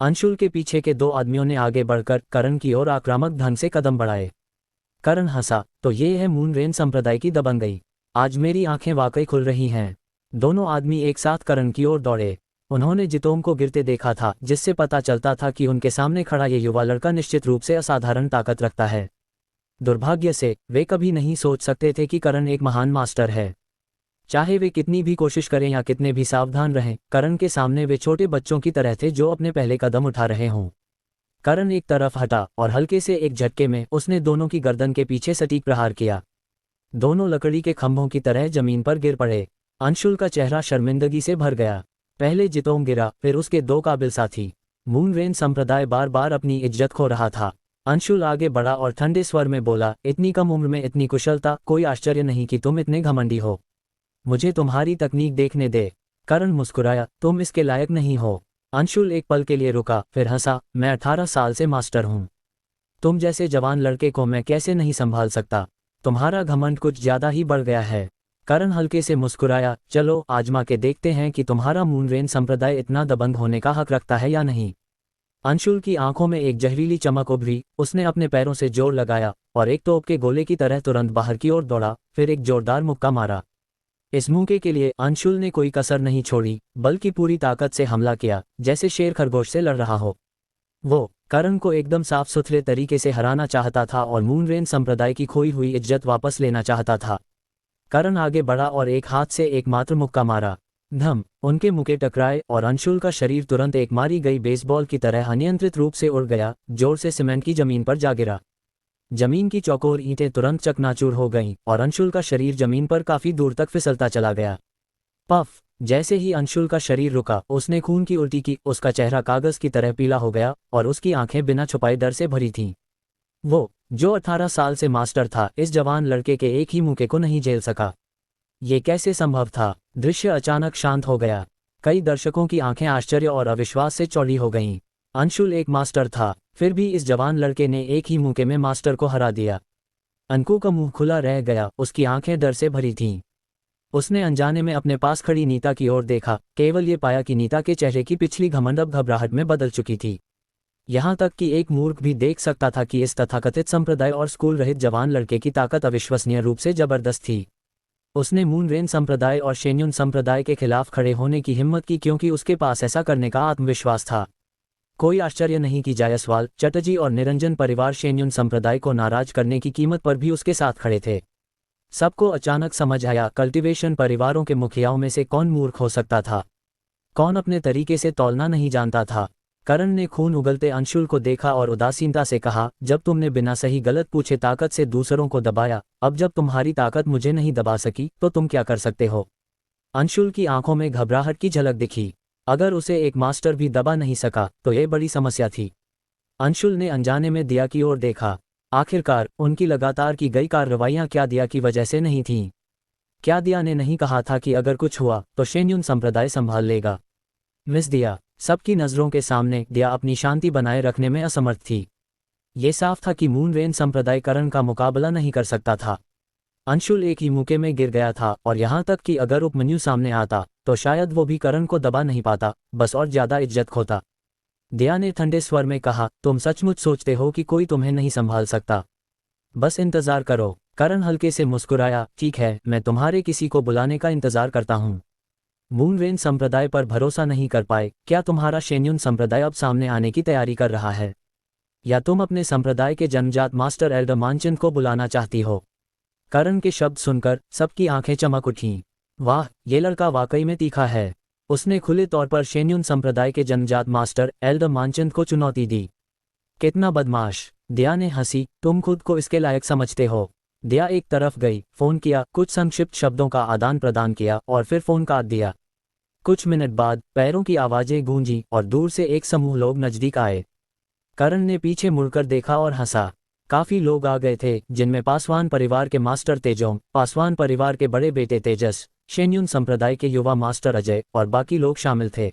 अंशुल के पीछे के 2 आदमियों ने आगे बढ़कर करण की ओर आक्रामक ढंग से कदम बढ़ाए। करण हंसा, तो ये है मूनरेन संप्रदाय की दबंगई। आज मेरी आंखें वाकई खुल रही हैं। दोनों आदमी एक साथ करण की ओर दौड़े। उन्होंने जितोम को गिरते देखा था, जिससे पता चलता था कि उनके सामने खड़ा ये युवा लड़का निश्चित रूप से असाधारण ताकत रखता है। दुर्भाग्य से वे कभी नहीं सोच सकते थे कि करण एक महान मास्टर है। चाहे वे कितनी भी कोशिश करें या कितने भी सावधान रहें, करण के सामने वे छोटे बच्चों की तरह थे जो अपने पहले कदम उठा रहे हों। करण एक तरफ हटा और हल्के से एक झटके में उसने दोनों की गर्दन के पीछे सटीक प्रहार किया। दोनों लकड़ी के खंभों की तरह जमीन पर गिर पड़े। अंशुल का चेहरा शर्मिंदगी से भर गया। पहले जितोम गिरा, फिर उसके 2 काबिल साथी। मूनरेन संप्रदाय बार बार अपनी इज्जत खो रहा था। अंशुल आगे बढ़ा और ठंडे स्वर में बोला, इतनी कम उम्र में इतनी कुशलता, कोई आश्चर्य नहीं कि तुम इतने घमंडी हो। मुझे तुम्हारी तकनीक देखने दे। करण मुस्कुराया, तुम इसके लायक नहीं हो। अंशुल एक पल के लिए रुका, फिर हंसा, मैं 18 साल से मास्टर हूँ। तुम जैसे जवान लड़के को मैं कैसे नहीं संभाल सकता। तुम्हारा घमंड कुछ ज्यादा ही बढ़ गया है। करण हल्के से मुस्कुराया, चलो आजमा के देखते हैं कि तुम्हारा मूनरेन संप्रदाय इतना दबंग होने का हक रखता है या नहीं। अंशुल की आंखों में एक जहरीली चमक उभरी। उसने अपने पैरों से जोर लगाया और एक तोप के गोले की तरह तुरंत बाहर की ओर दौड़ा, फिर एक जोरदार मुक्का मारा। इस मौके के लिए अंशुल ने कोई कसर नहीं छोड़ी, बल्कि पूरी ताकत से हमला किया, जैसे शेर खरगोश से लड़ रहा हो। वो करण को एकदम साफ सुथरे तरीके से हराना चाहता था और मूनरेन संप्रदाय की खोई हुई इज्जत वापस लेना चाहता था। करण आगे बढ़ा और एक हाथ से एकमात्र मुक्का मारा। धम, उनके मुक्के टकराए और अंशुल का शरीर तुरंत एक मारी गई बेसबॉल की तरह अनियंत्रित रूप से उड़ गया, जोर से सीमेंट की जमीन पर जा गिरा। जमीन की चौकोर ईंटें तुरंत चकनाचूर हो गईं और अंशुल का शरीर जमीन पर काफी दूर तक फिसलता चला गया। पफ, जैसे ही अंशुल का शरीर रुका, उसने खून की उल्टी की। उसका चेहरा कागज की तरह पीला हो गया और उसकी आंखें बिना छुपाए डर से भरी थीं। वो जो 18 साल से मास्टर था, इस जवान लड़के के एक ही मुक्के को नहीं झेल सका। ये कैसे संभव था? दृश्य अचानक शांत हो गया। कई दर्शकों की आंखें आश्चर्य और अविश्वास से चौड़ी हो गईं। अंशुल एक मास्टर था, फिर भी इस जवान लड़के ने एक ही मुक्के में मास्टर को हरा दिया। अंकु का मुंह खुला रह गया, उसकी आंखें डर से भरी थीं। उसने अनजाने में अपने पास खड़ी नीता की ओर देखा, केवल ये पाया कि नीता के चेहरे की पिछली घमंड अब घबराहट में बदल चुकी थी। यहाँ तक कि एक मूर्ख भी देख सकता था कि इस तथाकथित संप्रदाय और स्कूल रहित जवान लड़के की ताकत अविश्वसनीय रूप से जबरदस्त थी। उसने मूनरेन संप्रदाय और शेन्युन संप्रदाय के खिलाफ खड़े होने की हिम्मत की क्योंकि उसके पास ऐसा करने का आत्मविश्वास था। कोई आश्चर्य नहीं कि जायसवाल, चटर्जी और निरंजन परिवार शेन्युन संप्रदाय को नाराज करने की कीमत पर भी उसके साथ खड़े थे। सबको अचानक समझ आया, कल्टीवेशन परिवारों के मुखियाओं में से कौन मूर्ख हो सकता था, कौन अपने तरीके से तौलना नहीं जानता था। करण ने खून उगलते अंशुल को देखा और उदासीनता से कहा, जब तुमने बिना सही गलत पूछे ताकत से दूसरों को दबाया, अब जब तुम्हारी ताकत मुझे नहीं दबा सकी तो तुम क्या कर सकते हो? अंशुल की आंखों में घबराहट की झलक दिखी। अगर उसे एक मास्टर भी दबा नहीं सका तो ये बड़ी समस्या थी। अंशुल ने अनजाने में दिया की ओर देखा। आखिरकार उनकी लगातार की गई कार्रवाइयां क्या दिया की वजह से नहीं थीं? क्या दिया ने नहीं कहा था कि अगर कुछ हुआ तो शेन्युन संप्रदाय संभाल लेगा? मिस दिया सबकी नज़रों के सामने दिया अपनी शांति बनाए रखने में असमर्थ थी। ये साफ था कि मूनरेन संप्रदाय करण का मुकाबला नहीं कर सकता था। अंशुल एक ही मुक्के में गिर गया था और यहाँ तक कि अगर उपमन्यु सामने आता तो शायद वो भी करण को दबा नहीं पाता, बस और ज्यादा इज्जत खोता। दया ने ठंडे स्वर में कहा, तुम सचमुच सोचते हो कि कोई तुम्हें नहीं संभाल सकता? बस इंतजार करो। करण हल्के से मुस्कुराया, ठीक है, मैं तुम्हारे किसी को बुलाने का इंतजार करता हूँ। मूनरेन संप्रदाय पर भरोसा नहीं कर पाए, क्या तुम्हारा शेन्युन संप्रदाय अब सामने आने की तैयारी कर रहा है, या तुम अपने संप्रदाय के जन्मजात मास्टर एल्डर मानचंद को बुलाना चाहती हो? करण के शब्द सुनकर सबकी आंखें चमक उठीं। वाह, ये लड़का वाकई में तीखा है। उसने खुले तौर पर शेन्युन संप्रदाय के जन्मजात मास्टर एल्डर मानचंद को चुनौती दी। कितना बदमाश। दया ने हंसी, तुम खुद को इसके लायक समझते हो? दया एक तरफ गई, फोन किया, कुछ संक्षिप्त शब्दों का आदान प्रदान किया और फिर फोन काट दिया। कुछ मिनट बाद पैरों की आवाजें गूंजी और दूर से एक समूह लोग नजदीक आए। करण ने पीछे मुड़कर देखा और हंसा। काफी लोग आ गए थे, जिनमें पासवान परिवार के मास्टर तेजोंग, पासवान परिवार के बड़े बेटे तेजस, शेन्युन संप्रदाय के युवा मास्टर अजय और बाकी लोग शामिल थे।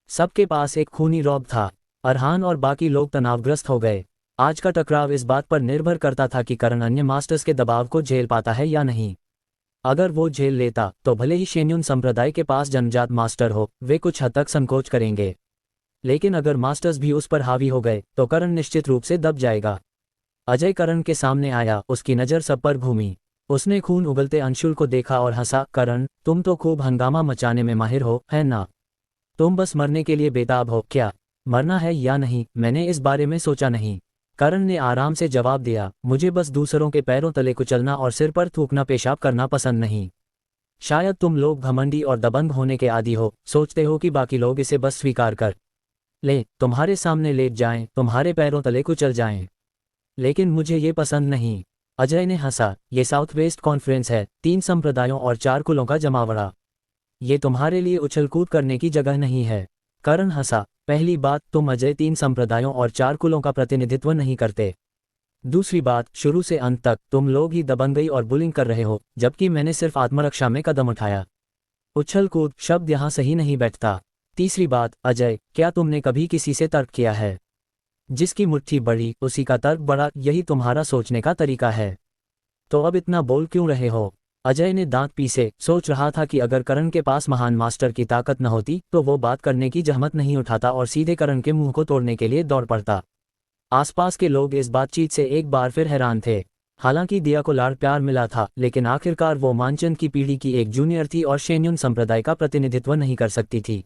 सबके पास एक खूनी रौब था। अरहान और बाकी लोग तनावग्रस्त हो गए। आज का टकराव इस बात पर निर्भर करता था कि करण अन्य मास्टर्स के दबाव को झेल पाता है या नहीं। अगर वो झेल लेता तो भले ही शेन्युन संप्रदाय के पास जन्मजात मास्टर हो, वे कुछ हद तक संकोच करेंगे। लेकिन अगर मास्टर्स भी उस पर हावी हो गए तो करण निश्चित रूप से दब जाएगा। अजय करण के सामने आया, उसकी नज़र सब पर घूमी। उसने खून उगलते अंशुल को देखा और हंसा, करण, तुम तो खूब हंगामा मचाने में माहिर हो, है ना? तुम बस मरने के लिए बेताब हो क्या? मरना है या नहीं, मैंने इस बारे में सोचा नहीं। करण ने आराम से जवाब दिया, मुझे बस दूसरों के पैरों तले कुचलना और सिर पर थूकना पेशाब करना पसंद नहीं। शायद तुम लोग घमंडी और दबंग होने के आदी हो, सोचते हो कि बाकी लोग इसे बस स्वीकार कर ले, तुम्हारे सामने लेट जाएं, तुम्हारे पैरों तले कुचल जाएं। लेकिन मुझे ये पसंद नहीं। अजय ने हंसा, ये साउथ वेस्ट कॉन्फ्रेंस है, 3 संप्रदायों और 4 कुलों का जमावड़ा। ये तुम्हारे लिए उछलकूद करने की जगह नहीं है। करण हंसा, पहली बात, तुम अजय 3 संप्रदायों और 4 कुलों का प्रतिनिधित्व नहीं करते। दूसरी बात, शुरू से अंत तक तुम लोग ही दबंगई और बुलिंग कर रहे हो, जबकि मैंने सिर्फ आत्मरक्षा में कदम उठाया। उछल-कूद शब्द यहाँ सही नहीं बैठता। तीसरी बात, अजय, क्या तुमने कभी किसी से तर्क किया है? जिसकी मुट्ठी बड़ी उसी का तर्क बड़ा, यही तुम्हारा सोचने का तरीका है। तो अब इतना बोल क्यों रहे हो? अजय ने दांत पीसे, सोच रहा था कि अगर करण के पास महान मास्टर की ताकत न होती तो वो बात करने की जहमत नहीं उठाता और सीधे करण के मुंह को तोड़ने के लिए दौड़ पड़ता। आसपास के लोग इस बातचीत से एक बार फिर हैरान थे। हालांकि दिया को लाड़ प्यार मिला था, लेकिन आखिरकार वो मानचंद की पीढ़ी की एक जूनियर थी और शेन्युन संप्रदाय का प्रतिनिधित्व नहीं कर सकती थी।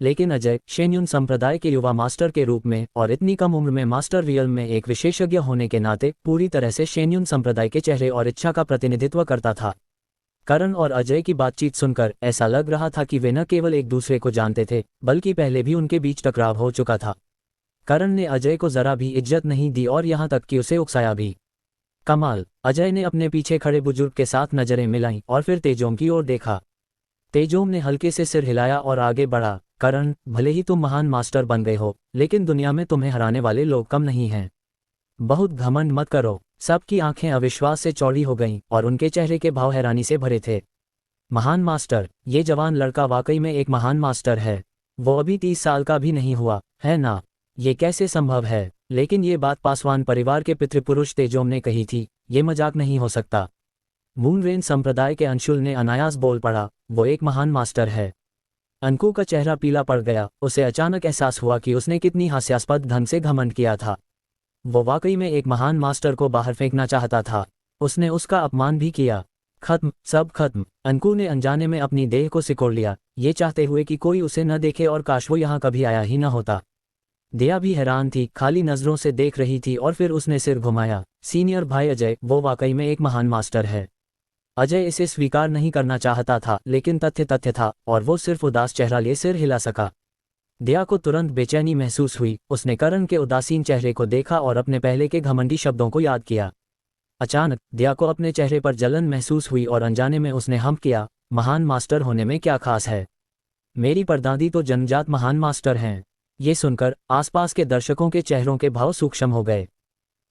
लेकिन अजय, शेन्युन संप्रदाय के युवा मास्टर के रूप में और इतनी कम उम्र में मास्टर रियल में एक विशेषज्ञ होने के नाते पूरी तरह से शेन्युन संप्रदाय के चेहरे और इच्छा का प्रतिनिधित्व करता था। करण और अजय की बातचीत सुनकर ऐसा लग रहा था कि वे न केवल एक दूसरे को जानते थे, बल्कि पहले भी उनके बीच टकराव हो चुका था। करण ने अजय को जरा भी इज्जत नहीं दी और यहाँ तक कि उसे उकसाया भी। कमाल। अजय ने अपने पीछे खड़े बुजुर्ग के साथ नजरें मिलाईं और फिर तेजोम की ओर देखा। तेजोम ने हल्के से सिर हिलाया और आगे बढ़ा, करण, भले ही तुम महान मास्टर बन गए हो, लेकिन दुनिया में तुम्हें हराने वाले लोग कम नहीं हैं। बहुत घमंड मत करो। सबकी आंखें अविश्वास से चौड़ी हो गईं और उनके चेहरे के भाव हैरानी से भरे थे। महान मास्टर, ये जवान लड़का वाकई में एक महान मास्टर है। वो अभी 30 साल का भी नहीं हुआ, है ना? ये कैसे संभव है? लेकिन ये बात पासवान परिवार के पितृपुरुष तेजोम ने कही थी, ये मजाक नहीं हो सकता। मूनरेन संप्रदाय के अंशुल ने अनायास बोल पड़ा, वो एक महान मास्टर है। अंकु का चेहरा पीला पड़ गया, उसे अचानक एहसास हुआ कि उसने कितनी हास्यास्पद ढंग से घमंड किया था। वो वाकई में एक महान मास्टर को बाहर फेंकना चाहता था। उसने उसका अपमान भी किया। खत्म, सब खत्म। अंकु ने अनजाने में अपनी देह को सिकोड़ लिया, ये चाहते हुए कि कोई उसे न देखे और काश वो यहाँ कभी आया ही न होता। दया भी हैरान थी, खाली नजरों से देख रही थी और फिर उसने सिर घुमाया। सीनियर भाई अजय, वो वाकई में एक महान मास्टर है। अजय इसे स्वीकार नहीं करना चाहता था, लेकिन तथ्य तथ्य था और वो सिर्फ उदास चेहरा लिए सिर हिला सका। दया को तुरंत बेचैनी महसूस हुई। उसने करण के उदासीन चेहरे को देखा और अपने पहले के घमंडी शब्दों को याद किया। अचानक दया को अपने चेहरे पर जलन महसूस हुई और अनजाने में उसने हम किया, महान मास्टर होने में क्या खास है? मेरी परदादी तो जन्मजात महान मास्टर हैं। ये सुनकर आसपास के दर्शकों के चेहरों के भाव सूक्ष्म हो गए।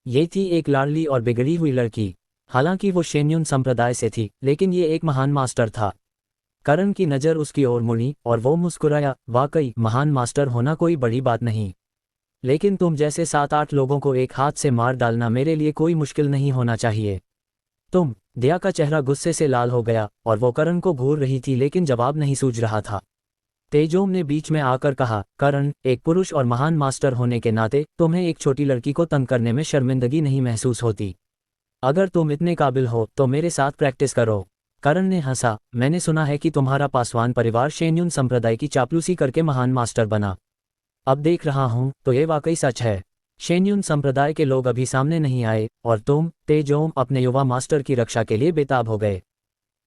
ये थी एक लाडली और बिगड़ी हुई लड़की। हालांकि वो शेन्युन संप्रदाय से थी, लेकिन ये एक महान मास्टर था। करण की नज़र उसकी ओर मुड़ी और वो मुस्कुराया, वाकई महान मास्टर होना कोई बड़ी बात नहीं। लेकिन तुम जैसे 7-8 लोगों को एक हाथ से मार डालना मेरे लिए कोई मुश्किल नहीं होना चाहिए। तुम दया का चेहरा गुस्से से लाल हो गया और वो करण को घूर रही थी लेकिन जवाब नहीं सूझ रहा था। तेजोम ने बीच में आकर कहा, करण, एक पुरुष और महान मास्टर होने के नाते तुम्हें एक छोटी लड़की को तंग करने में शर्मिंदगी नहीं महसूस होती। अगर तुम इतने काबिल हो तो मेरे साथ प्रैक्टिस करो। करण ने हंसा, मैंने सुना है कि तुम्हारा पासवान परिवार शेन्युन संप्रदाय की चापलूसी करके महान मास्टर बना। अब देख रहा हूं तो ये वाकई सच है। शेन्युन संप्रदाय के लोग अभी सामने नहीं आए और तुम, तेजोम, अपने युवा मास्टर की रक्षा के लिए बेताब हो गए।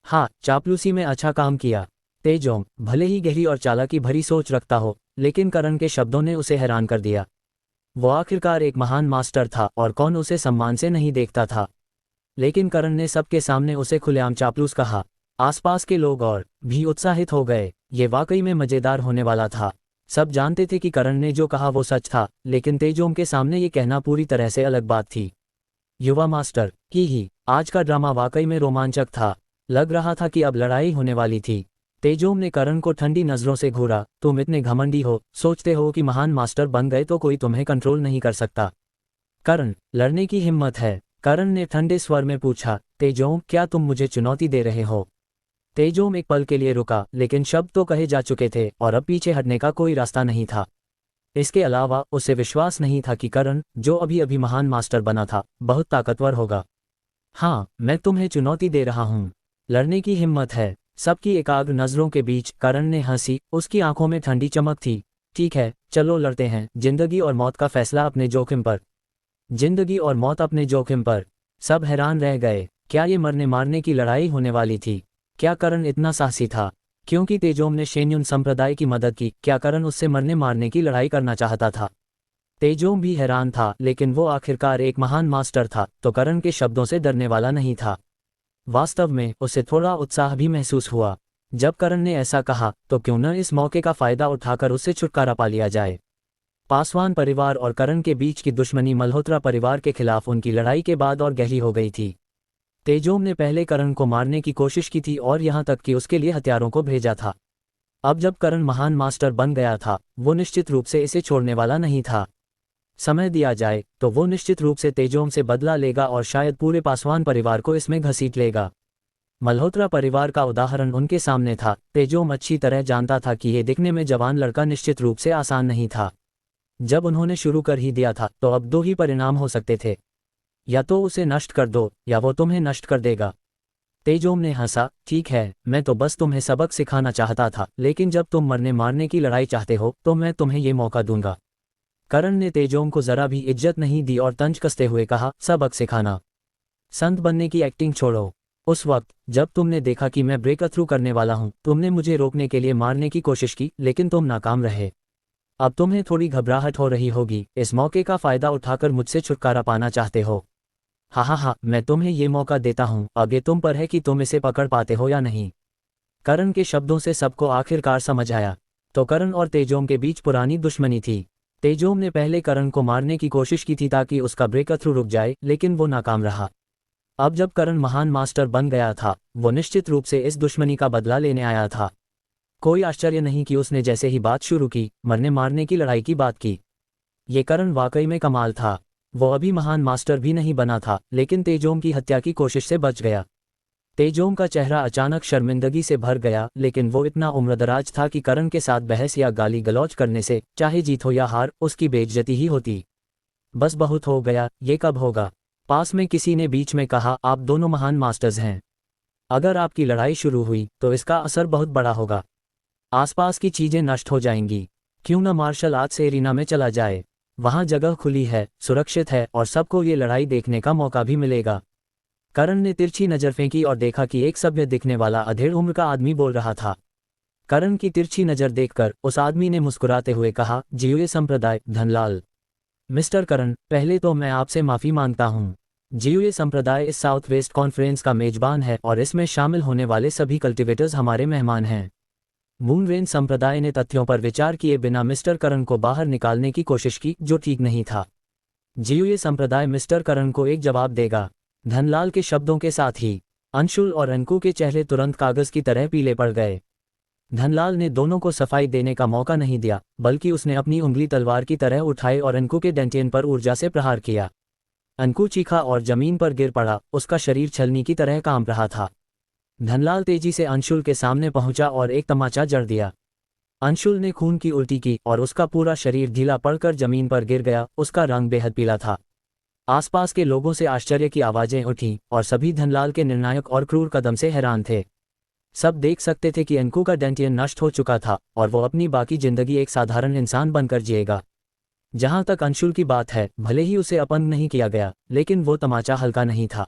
हाँ, चापलूसी में अच्छा काम किया। तेजोम भले ही गहरी और चालाकी भरी सोच रखता हो, लेकिन करण के शब्दों ने उसे हैरान कर दिया। वो आखिरकार एक महान मास्टर था और कौन उसे सम्मान से नहीं देखता था। लेकिन करण ने सबके सामने उसे खुलेआम चापलूस कहा। आसपास के लोग और भी उत्साहित हो गए। ये वाकई में मजेदार होने वाला था। सब जानते थे कि करण ने जो कहा वो सच था, लेकिन तेजोम के सामने ये कहना पूरी तरह से अलग बात थी। युवा मास्टर की ही आज का ड्रामा वाकई में रोमांचक था। लग रहा था कि अब लड़ाई होने वाली थी। तेजोम ने करण को ठंडी नजरों से घूरा। तुम इतने घमंडी हो, सोचते हो कि महान मास्टर बन गए तो कोई तुम्हें कंट्रोल नहीं कर सकता। करण, लड़ने की हिम्मत है? करण ने ठंडे स्वर में पूछा। तेजोम, क्या तुम मुझे चुनौती दे रहे हो? तेजोम एक पल के लिए रुका, लेकिन शब्द तो कहे जा चुके थे और अब पीछे हटने का कोई रास्ता नहीं था। इसके अलावा उसे विश्वास नहीं था कि करण, जो अभी अभी महान मास्टर बना था, बहुत ताकतवर होगा। हाँ, मैं तुम्हें चुनौती दे रहा हूँ। लड़ने की हिम्मत है? सबकी एकाग्र नजरों के बीच करण ने हंसी। उसकी आंखों में ठंडी चमक थी। ठीक है, चलो लड़ते हैं। जिंदगी और मौत का फैसला अपने जोखिम पर। जिंदगी और मौत अपने जोखिम पर। सब हैरान रह गए। क्या ये मरने मारने की लड़ाई होने वाली थी? क्या करण इतना साहसी था क्योंकि तेजोम ने शेन्युन संप्रदाय की मदद की? क्या करण उससे मरने मारने की लड़ाई करना चाहता था? तेजोम भी हैरान था, लेकिन वो आखिरकार एक महान मास्टर था, तो करण के शब्दों से डरने वाला नहीं था। वास्तव में उसे थोड़ा उत्साह भी महसूस हुआ। जब करण ने ऐसा कहा तो क्यों न इस मौके का फायदा उठाकर उससे छुटकारा पा लिया जाए। पासवान परिवार और करण के बीच की दुश्मनी मल्होत्रा परिवार के खिलाफ उनकी लड़ाई के बाद और गहरी हो गई थी। तेजोम ने पहले करण को मारने की कोशिश की थी और यहाँ तक कि उसके लिए हथियारों को भेजा था। अब जब करण महान मास्टर बन गया था, वो निश्चित रूप से इसे छोड़ने वाला नहीं था। समय दिया जाए तो वो निश्चित रूप से तेजोम से बदला लेगा और शायद पूरे पासवान परिवार को इसमें घसीट लेगा। मल्होत्रा परिवार का उदाहरण उनके सामने था। तेजोम अच्छी तरह जानता था कि ये दिखने में जवान लड़का निश्चित रूप से आसान नहीं था। जब उन्होंने शुरू कर ही दिया था तो अब दो ही परिणाम हो सकते थे, या तो उसे नष्ट कर दो या वो तुम्हें नष्ट कर देगा। तेजोम ने हंसा, ठीक है, मैं तो बस तुम्हें सबक सिखाना चाहता था, लेकिन जब तुम मरने मारने की लड़ाई चाहते हो तो मैं तुम्हें ये मौका दूंगा। करण ने तेजोम को जरा भी इज्जत नहीं दी और तंज कसते हुए कहा, सबक सिखाना? संत बनने की एक्टिंग छोड़ो। उस वक्त जब तुमने देखा कि मैं ब्रेक थ्रू करने वाला हूं, तुमने मुझे रोकने के लिए मारने की कोशिश की, लेकिन तुम नाकाम रहे। अब तुम्हें थोड़ी घबराहट हो रही होगी। इस मौके का फायदा उठाकर मुझसे छुटकारा पाना चाहते हो? हाँ, मैं तुम्हें ये मौका देता हूं। अब ये तुम पर है कि तुम इसे पकड़ पाते हो या नहीं। करण के शब्दों से सबको आखिरकार समझ आया। तो करण और तेजोम के बीच पुरानी दुश्मनी थी। तेजोम ने पहले करण को मारने की कोशिश की थी ताकि उसका ब्रेक थ्रू रुक जाए, लेकिन वो नाकाम रहा। अब जब करण महान मास्टर बन गया था, वो निश्चित रूप से इस दुश्मनी का बदला लेने आया था। कोई आश्चर्य नहीं कि उसने जैसे ही बात शुरू की, मरने मारने की लड़ाई की बात की। ये करण वाकई में कमाल था। वो अभी महान मास्टर भी नहीं बना था, लेकिन तेजोम की हत्या की कोशिश से बच गया। तेजोम का चेहरा अचानक शर्मिंदगी से भर गया, लेकिन वो इतना उम्रदराज था कि करण के साथ बहस या गाली गलौज करने से, चाहे जीत हो या हार, उसकी बेइज्जती ही होती। बस बहुत हो गया, ये कब होगा? पास में किसी ने बीच में कहा, आप दोनों महान मास्टर्स हैं। अगर आपकी लड़ाई शुरू हुई तो इसका असर बहुत बड़ा होगा। आसपास की चीजें नष्ट हो जाएंगी। क्यों न मार्शल आर्ट से एरिना में चला जाए? वहां जगह खुली है, सुरक्षित है और सबको ये लड़ाई देखने का मौका भी मिलेगा। करण ने तिरछी नजर फेंकी और देखा कि एक सभ्य दिखने वाला अधेड़ उम्र का आदमी बोल रहा था। करण की तिरछी नजर देखकर उस आदमी ने मुस्कुराते हुए कहा, जियुए संप्रदाय, धनलाल। मिस्टर करण, पहले तो मैं आपसे माफी मांगता हूँ। जियुए संप्रदाय इस साउथ वेस्ट कॉन्फ्रेंस का मेजबान है और इसमें शामिल होने वाले सभी कल्टिवेटर्स हमारे मेहमान हैं। मून रेंज संप्रदाय ने तथ्यों पर विचार किए बिना मिस्टर करण को बाहर निकालने की कोशिश की, जो ठीक नहीं था। जियुए संप्रदाय मिस्टर करण को एक जवाब देगा। धनलाल के शब्दों के साथ ही अंशुल और अंकु के चेहरे तुरंत कागज की तरह पीले पड़ गए। धनलाल ने दोनों को सफाई देने का मौका नहीं दिया, बल्कि उसने अपनी उंगली तलवार की तरह उठाई और अंकु के डेंटियन पर ऊर्जा से प्रहार किया। अंकु चीखा और जमीन पर गिर पड़ा, उसका शरीर छलनी की तरह कांप रहा था। धनलाल तेजी से अंशुल के सामने पहुंचा और एक तमाचा जड़ दिया। अंशुल ने खून की उल्टी की और उसका पूरा शरीर ढीला पड़कर जमीन पर गिर गया। उसका रंग बेहद पीला था। आसपास के लोगों से आश्चर्य की आवाजें उठीं और सभी धनलाल के निर्णायक और क्रूर कदम से हैरान थे। सब देख सकते थे कि अंकु का डेंटियन नष्ट हो चुका था और वो अपनी बाकी जिंदगी एक साधारण इंसान बनकर जिएगा। जहां तक अंशुल की बात है, भले ही उसे अपंग नहीं किया गया, लेकिन वो तमाचा हल्का नहीं था।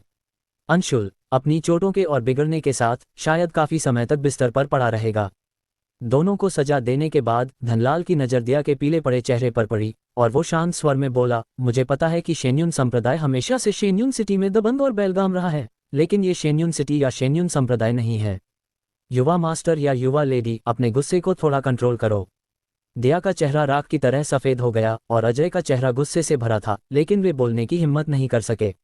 अंशुल अपनी चोटों के और बिगड़ने के साथ शायद काफी समय तक बिस्तर पर पड़ा रहेगा। दोनों को सजा देने के बाद धनलाल की नजर दिया के पीले पड़े चेहरे पर पड़ी और वो शांत स्वर में बोला, मुझे पता है कि शेन्युन संप्रदाय हमेशा से शेन्युन सिटी में दबंग और बेलगाम रहा है, लेकिन ये शेन्युन सिटी या शेन्युन संप्रदाय नहीं है। युवा मास्टर या युवा लेडी, अपने गुस्से को थोड़ा कंट्रोल करो। दिया का चेहरा राख की तरह सफेद हो गया और अजय का चेहरा गुस्से से भरा था, लेकिन वे बोलने की हिम्मत नहीं कर सके।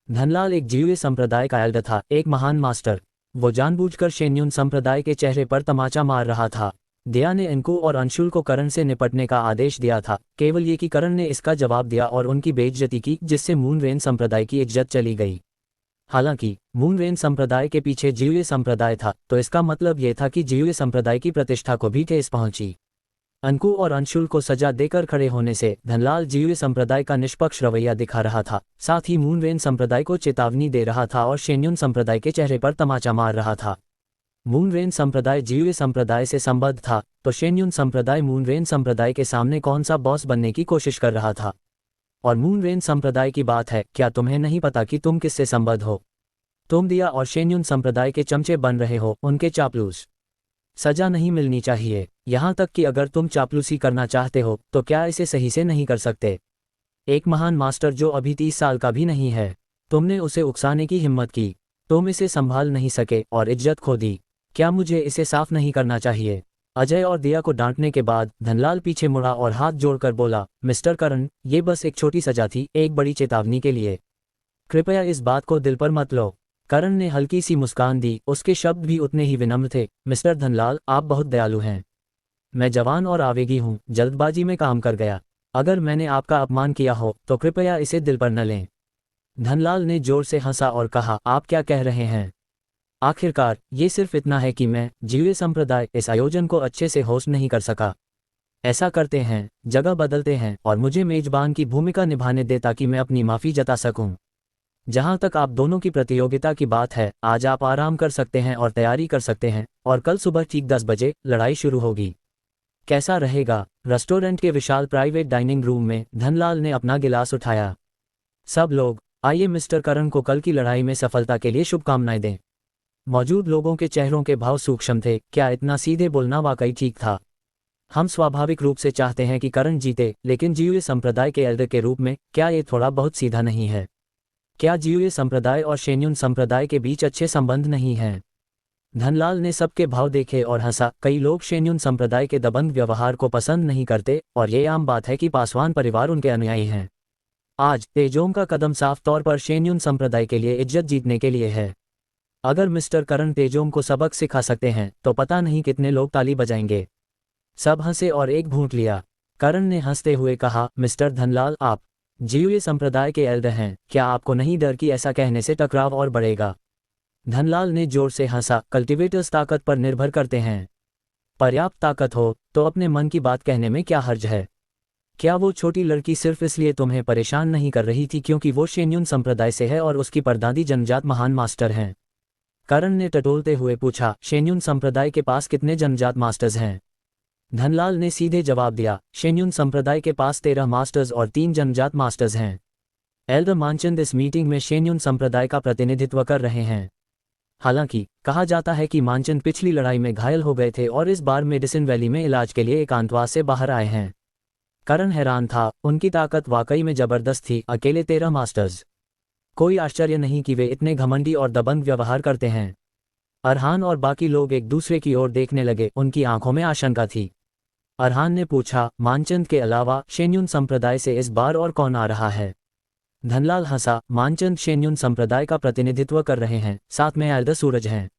धनलाल एक जीवे संप्रदाय का एल्डर था, एक महान मास्टर। वो जानबूझकर शेन्युन संप्रदाय के चेहरे पर तमाचा मार रहा था। दिया ने अंकु और अंशुल को करण से निपटने का आदेश दिया था, केवल ये कि करण ने इसका जवाब दिया और उनकी बेइज्जती की, जिससे मूनरेन संप्रदाय की इज्जत चली गई। हालांकि मूनरेन संप्रदाय के पीछे जीवे संप्रदाय था, तो इसका मतलब यह था कि जीवे संप्रदाय की प्रतिष्ठा को भी ठेस पहुंची। अंकु और अंशुल को सजा देकर खड़े होने से धनलाल जीवे संप्रदाय का निष्पक्ष रवैया दिखा रहा था, साथ ही मूनरेन संप्रदाय को चेतावनी दे रहा था और शेन्युन संप्रदाय के चेहरे पर तमाचा मार रहा था। मूनरेन संप्रदाय जीवे संप्रदाय से संबद्ध था, तो शेन्युन संप्रदाय मूनरेन संप्रदाय के सामने कौन सा बॉस बनने की कोशिश कर रहा था। और मूनरेन संप्रदाय की बात है, क्या तुम्हें नहीं पता कि तुम किससे संबद्ध हो? तुम दिया और शेन्युन संप्रदाय के चमचे बन रहे हो, उनके चापलूस। सजा नहीं मिलनी चाहिए, यहाँ तक कि अगर तुम चापलूसी करना चाहते हो तो क्या इसे सही से नहीं कर सकते? एक महान मास्टर जो अभी 30 साल का भी नहीं है, तुमने उसे उकसाने की हिम्मत की। तुम इसे संभाल नहीं सके और इज्जत खो दी। क्या मुझे इसे साफ नहीं करना चाहिए? अजय और दिया को डांटने के बाद धनलाल पीछे मुड़ा और हाथ जोड़कर बोला, मिस्टर करण, ये बस एक छोटी सजा थी, एक बड़ी चेतावनी के लिए। कृपया इस बात को दिल पर मत लो। करण ने हल्की सी मुस्कान दी, उसके शब्द भी उतने ही विनम्र थे। मिस्टर धनलाल, आप बहुत दयालु हैं। मैं जवान और आवेगी हूँ, जल्दबाजी में काम कर गया। अगर मैंने आपका अपमान किया हो तो कृपया इसे दिल पर न लें। धनलाल ने जोर से हंसा और कहा, आप क्या कह रहे हैं? आखिरकार ये सिर्फ इतना है कि मैं जीवे संप्रदाय इस आयोजन को अच्छे से होस्ट नहीं कर सका। ऐसा करते हैं, जगह बदलते हैं और मुझे मेजबान की भूमिका निभाने दे ताकि मैं अपनी माफी जता सकूं। जहां तक आप दोनों की प्रतियोगिता की बात है, आज आप आराम कर सकते हैं और तैयारी कर सकते हैं, और कल सुबह ठीक 10 बजे लड़ाई शुरू होगी। कैसा रहेगा? रेस्टोरेंट के विशाल प्राइवेट डाइनिंग रूम में धनलाल ने अपना गिलास उठाया। सब लोग, आइए मिस्टर करण को कल की लड़ाई में सफलता के लिए शुभकामनाएं दें। मौजूद लोगों के चेहरों के भाव सूक्ष्म थे। क्या इतना सीधे बोलना वाकई ठीक था? हम स्वाभाविक रूप से चाहते हैं कि करण जीते, लेकिन जीवे संप्रदाय के एल्डर के रूप में क्या ये थोड़ा बहुत सीधा नहीं है? क्या जीवे संप्रदाय और शेन्युन संप्रदाय के बीच अच्छे संबंध नहीं हैं? धनलाल ने सबके भाव देखे और हंसा। कई लोग शेन्युन संप्रदाय के दबंग व्यवहार को पसंद नहीं करते और ये आम बात है कि पासवान परिवार उनके अनुयायी हैं। आज तेजोम का कदम साफ तौर पर शेन्युन संप्रदाय के लिए इज्जत जीतने के लिए है। अगर मिस्टर करण तेजोम को सबक सिखा सकते हैं तो पता नहीं कितने लोग ताली बजाएंगे। सब हंसे और एक घूंट लिया। करण ने हंसते हुए कहा, मिस्टर धनलाल, आप जीवे संप्रदाय के एल्डर हैं, क्या आपको नहीं डर कि ऐसा कहने से टकराव और बढ़ेगा? धनलाल ने जोर से हंसा। कल्टीवेटर्स ताकत पर निर्भर करते हैं। पर्याप्त ताकत हो तो अपने मन की बात कहने में क्या हर्ज है? क्या वो छोटी लड़की सिर्फ इसलिए तुम्हें परेशान नहीं कर रही थी क्योंकि वो शेन्युन संप्रदाय से है और उसकी परदादी जनजात महान मास्टर हैं? करण ने टटोलते हुए पूछा, शेन्युन संप्रदाय के पास कितने जनजात मास्टर्स हैं? धनलाल ने सीधे जवाब दिया, शेन्युन संप्रदाय के पास 13 मास्टर्स और 3 जनजात मास्टर्स हैं। एल्डर मानचंद इस मीटिंग में शेन्युन संप्रदाय का प्रतिनिधित्व कर रहे हैं। हालांकि कहा जाता है कि मानचंद पिछली लड़ाई में घायल हो गए थे और इस बार मेडिसिन वैली में इलाज के लिए एकांतवास से बाहर आए हैं। करण हैरान था, उनकी ताकत वाकई में जबरदस्त थी, अकेले 13 मास्टर्स। कोई आश्चर्य नहीं कि वे इतने घमंडी और दबंग व्यवहार करते हैं। अरहान और बाकी लोग एक दूसरे की ओर देखने लगे, उनकी आंखों में आशंका थी। अरहान ने पूछा, मानचंद के अलावा शेन्युन संप्रदाय से इस बार और कौन आ रहा है? धनलाल हंसा, मानचंद शेन्युन संप्रदाय का प्रतिनिधित्व कर रहे हैं, साथ में एल्डर सूरज हैं।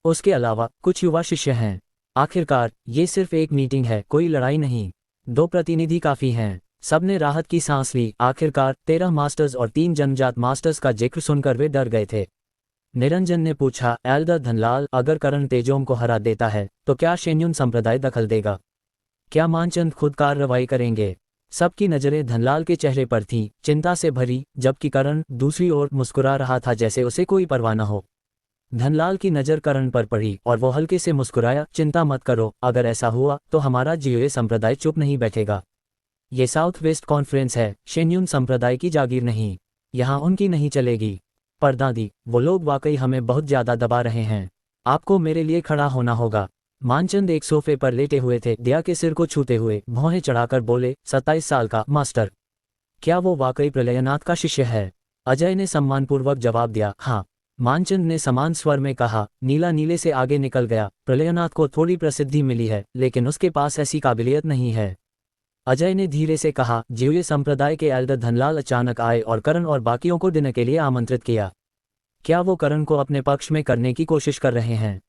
उसके अलावा कुछ युवा शिष्य हैं। आखिरकार ये सिर्फ एक मीटिंग है, कोई लड़ाई नहीं। 2 प्रतिनिधि काफी हैं। सबने राहत की सांस ली। आखिरकार 13 मास्टर्स और 3 जन्मजात मास्टर्स का जिक्र सुनकर वे डर गए थे। निरंजन ने पूछा, एल्डर धनलाल, अगर करण तेजोम को हरा देता है तो क्या शेन्युन संप्रदाय दखल देगा? क्या मानचंद खुद कार्रवाई करेंगे? सबकी नजरें धनलाल के चेहरे पर थीं, चिंता से भरी, जबकि करण दूसरी ओर मुस्कुरा रहा था जैसे उसे कोई परवाह न हो। धनलाल की नज़र करण पर पड़ी और वो हल्के से मुस्कुराया, चिंता मत करो, अगर ऐसा हुआ तो हमारा जियोए संप्रदाय चुप नहीं बैठेगा। ये साउथ वेस्ट कॉन्फ्रेंस है, शेन्युन संप्रदाय की जागीर नहीं। यहाँ उनकी नहीं चलेगी। पर दादी, वो लोग वाकई हमें बहुत ज्यादा दबा रहे हैं। आपको मेरे लिए खड़ा होना होगा। मानचंद एक सोफे पर लेटे हुए थे, दिया के सिर को छूते हुए भौहें चढ़ाकर बोले, 27 साल का मास्टर, क्या वो वाकई प्रलयनाथ का शिष्य है? अजय ने सम्मानपूर्वक जवाब दिया, हाँ। मानचंद ने समान स्वर में कहा, नीला नीले से आगे निकल गया। प्रलयनाथ को थोड़ी प्रसिद्धि मिली है, लेकिन उसके पास ऐसी काबिलियत नहीं है। अजय ने धीरे से कहा, जियोए संप्रदाय के एल्डर धनलाल अचानक आए और करण और बाकियों को डिनर के लिए आमंत्रित किया। क्या वो करण को अपने पक्ष में करने की कोशिश कर रहे हैं?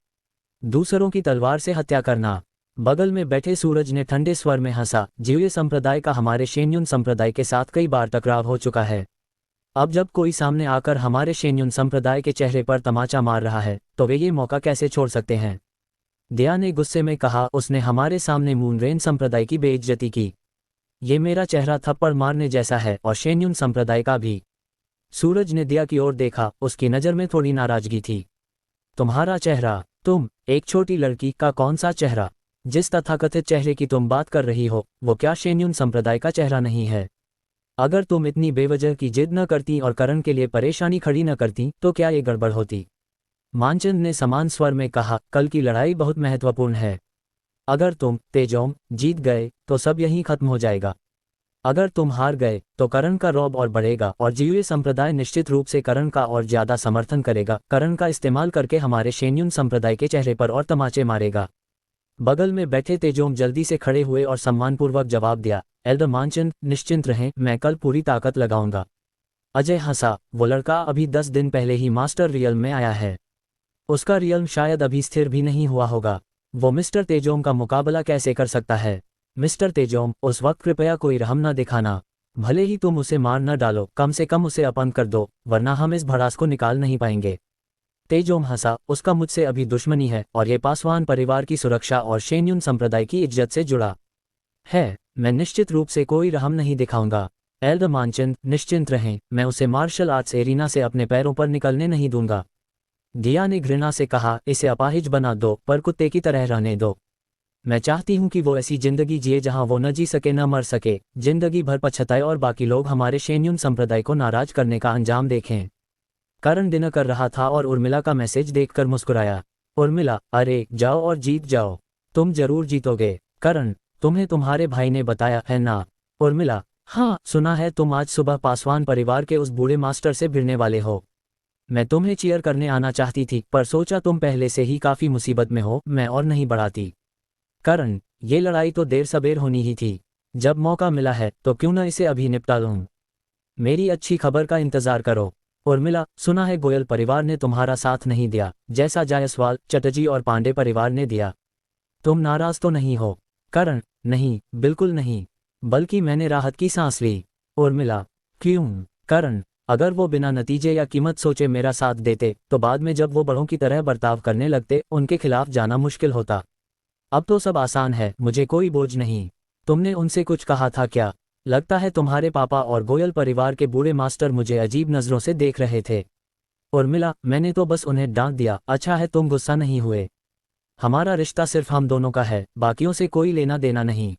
दूसरों की तलवार से हत्या करना। बगल में बैठे सूरज ने ठंडे स्वर में हंसा, जियोए संप्रदाय का हमारे शेन्युन संप्रदाय के साथ कई बार टकराव हो चुका है। अब जब कोई सामने आकर हमारे शेन्युन संप्रदाय के चेहरे पर तमाचा मार रहा है तो वे ये मौका कैसे छोड़ सकते हैं? दिया ने गुस्से में कहा, उसने हमारे सामने मूनरेन संप्रदाय की बेइज्जती की। ये मेरा चेहरा थप्पड़ मारने जैसा है और शेन्युन संप्रदाय का भी। सूरज ने दिया की ओर देखा, उसकी नज़र में थोड़ी नाराजगी थी। तुम्हारा चेहरा? तुम, एक छोटी लड़की का कौन सा चेहरा? जिस तथाकथित चेहरे की तुम बात कर रही हो वो क्या शेन्युन संप्रदाय का चेहरा नहीं है? अगर तुम इतनी बेवजह की जिद न करती और करण के लिए परेशानी खड़ी न करती तो क्या ये गड़बड़ होती? मानचंद ने समान स्वर में कहा, कल की लड़ाई बहुत महत्वपूर्ण है। अगर तुम, तेजोम, जीत गए तो सब यहीं खत्म हो जाएगा। अगर तुम हार गए तो करण का रौब और बढ़ेगा और जियोए संप्रदाय निश्चित रूप से करण का और ज्यादा समर्थन करेगा, करण का इस्तेमाल करके हमारे शेन्युन संप्रदाय के चेहरे पर और तमाचे मारेगा। बगल में बैठे तेजोम जल्दी से खड़े हुए और सम्मानपूर्वक जवाब दिया, एल्डर मानचंद, निश्चिंत रहें, मैं कल पूरी ताकत लगाऊंगा। अजय हंसा, वो लड़का अभी 10 दिन पहले ही मास्टर रियल्म में आया है। उसका रियल्म शायद अभी स्थिर भी नहीं हुआ होगा। वो मिस्टर तेजोम का मुकाबला कैसे कर सकता है? मिस्टर तेजोम, उस वक्त कृपया कोई रहम न दिखाना। भले ही तुम उसे मार न डालो, कम से कम उसे अपंग कर दो, वरना हम इस भड़ास को निकाल नहीं पाएंगे। तेजोम हंसा, उसका मुझसे अभी दुश्मनी है और ये पासवान परिवार की सुरक्षा और शेन्युन संप्रदाय की इज्जत से जुड़ा है। मैं निश्चित रूप से कोई रहम नहीं दिखाऊंगा। एल्डर मानचंद, निश्चिंत रहें, मैं उसे मार्शल आर्ट्स एरिना से अपने पैरों पर निकलने नहीं दूंगा। दिया ने घृणा से कहा, इसे अपाहिज बना दो पर कुत्ते की तरह रहने दो। मैं चाहती हूं कि वो ऐसी जिंदगी जिए जहां वो न जी सके न मर सके, जिंदगी भर पछताए और बाकी लोग हमारे शेन्युन संप्रदाय को नाराज करने का अंजाम देखें। करण डिनर कर रहा था और उर्मिला का मैसेज देखकर मुस्कुराया। उर्मिला, अरे जाओ और जीत जाओ, तुम जरूर जीतोगे। करण, तुम्हें तुम्हारे भाई ने बताया है ना? उर्मिला, हाँ, सुना है तुम आज सुबह पासवान परिवार के उस बूढ़े मास्टर से भिड़ने वाले हो। मैं तुम्हें चीयर करने आना चाहती थी पर सोचा तुम पहले से ही काफी मुसीबत में हो, मैं और नहीं बढ़ाती। करण, ये लड़ाई तो देर सबेर होनी ही थी। जब मौका मिला है तो क्यों न इसे अभी निपटा लूं। मेरी अच्छी खबर का इंतजार करो। उर्मिला, सुना है गोयल परिवार ने तुम्हारा साथ नहीं दिया, जैसा जायसवाल, चटर्जी और पांडे परिवार ने दिया। तुम नाराज तो नहीं हो? करण, नहीं, बिल्कुल नहीं, बल्कि मैंने राहत की सांस ली। उर्मिला, क्यों? करण, अगर वो बिना नतीजे या कीमत सोचे मेरा साथ देते तो बाद में जब वो बड़ों की तरह बर्ताव करने लगते उनके खिलाफ जाना मुश्किल होता। अब तो सब आसान है, मुझे कोई बोझ नहीं। तुमने उनसे कुछ कहा था क्या? लगता है तुम्हारे पापा और गोयल परिवार के बूढ़े मास्टर मुझे अजीब नज़रों से देख रहे थे। उर्मिला, मैंने तो बस उन्हें डांट दिया। अच्छा है तुम गुस्सा नहीं हुए। हमारा रिश्ता सिर्फ हम दोनों का है, बाकियों से कोई लेना देना नहीं।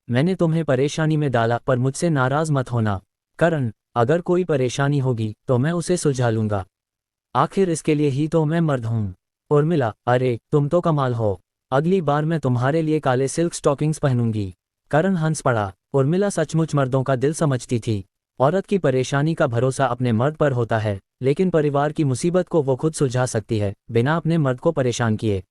मैंने तुम्हें परेशानी में डाला पर मुझसे नाराज मत होना। करण, अगर कोई परेशानी होगी तो मैं उसे सुलझा लूंगा, आखिर इसके लिए ही तो मैं मर्द हूँ। उर्मिला, अरे तुम तो कमाल हो, अगली बार मैं तुम्हारे लिए काले सिल्क स्टॉकिंग्स पहनूंगी। करण हंस पड़ा। उर्मिला सचमुच मर्दों का दिल समझती थी। औरत की परेशानी का भरोसा अपने मर्द पर होता है, लेकिन परिवार की मुसीबत को वो खुद सुलझा सकती है, बिना अपने मर्द को परेशान किए।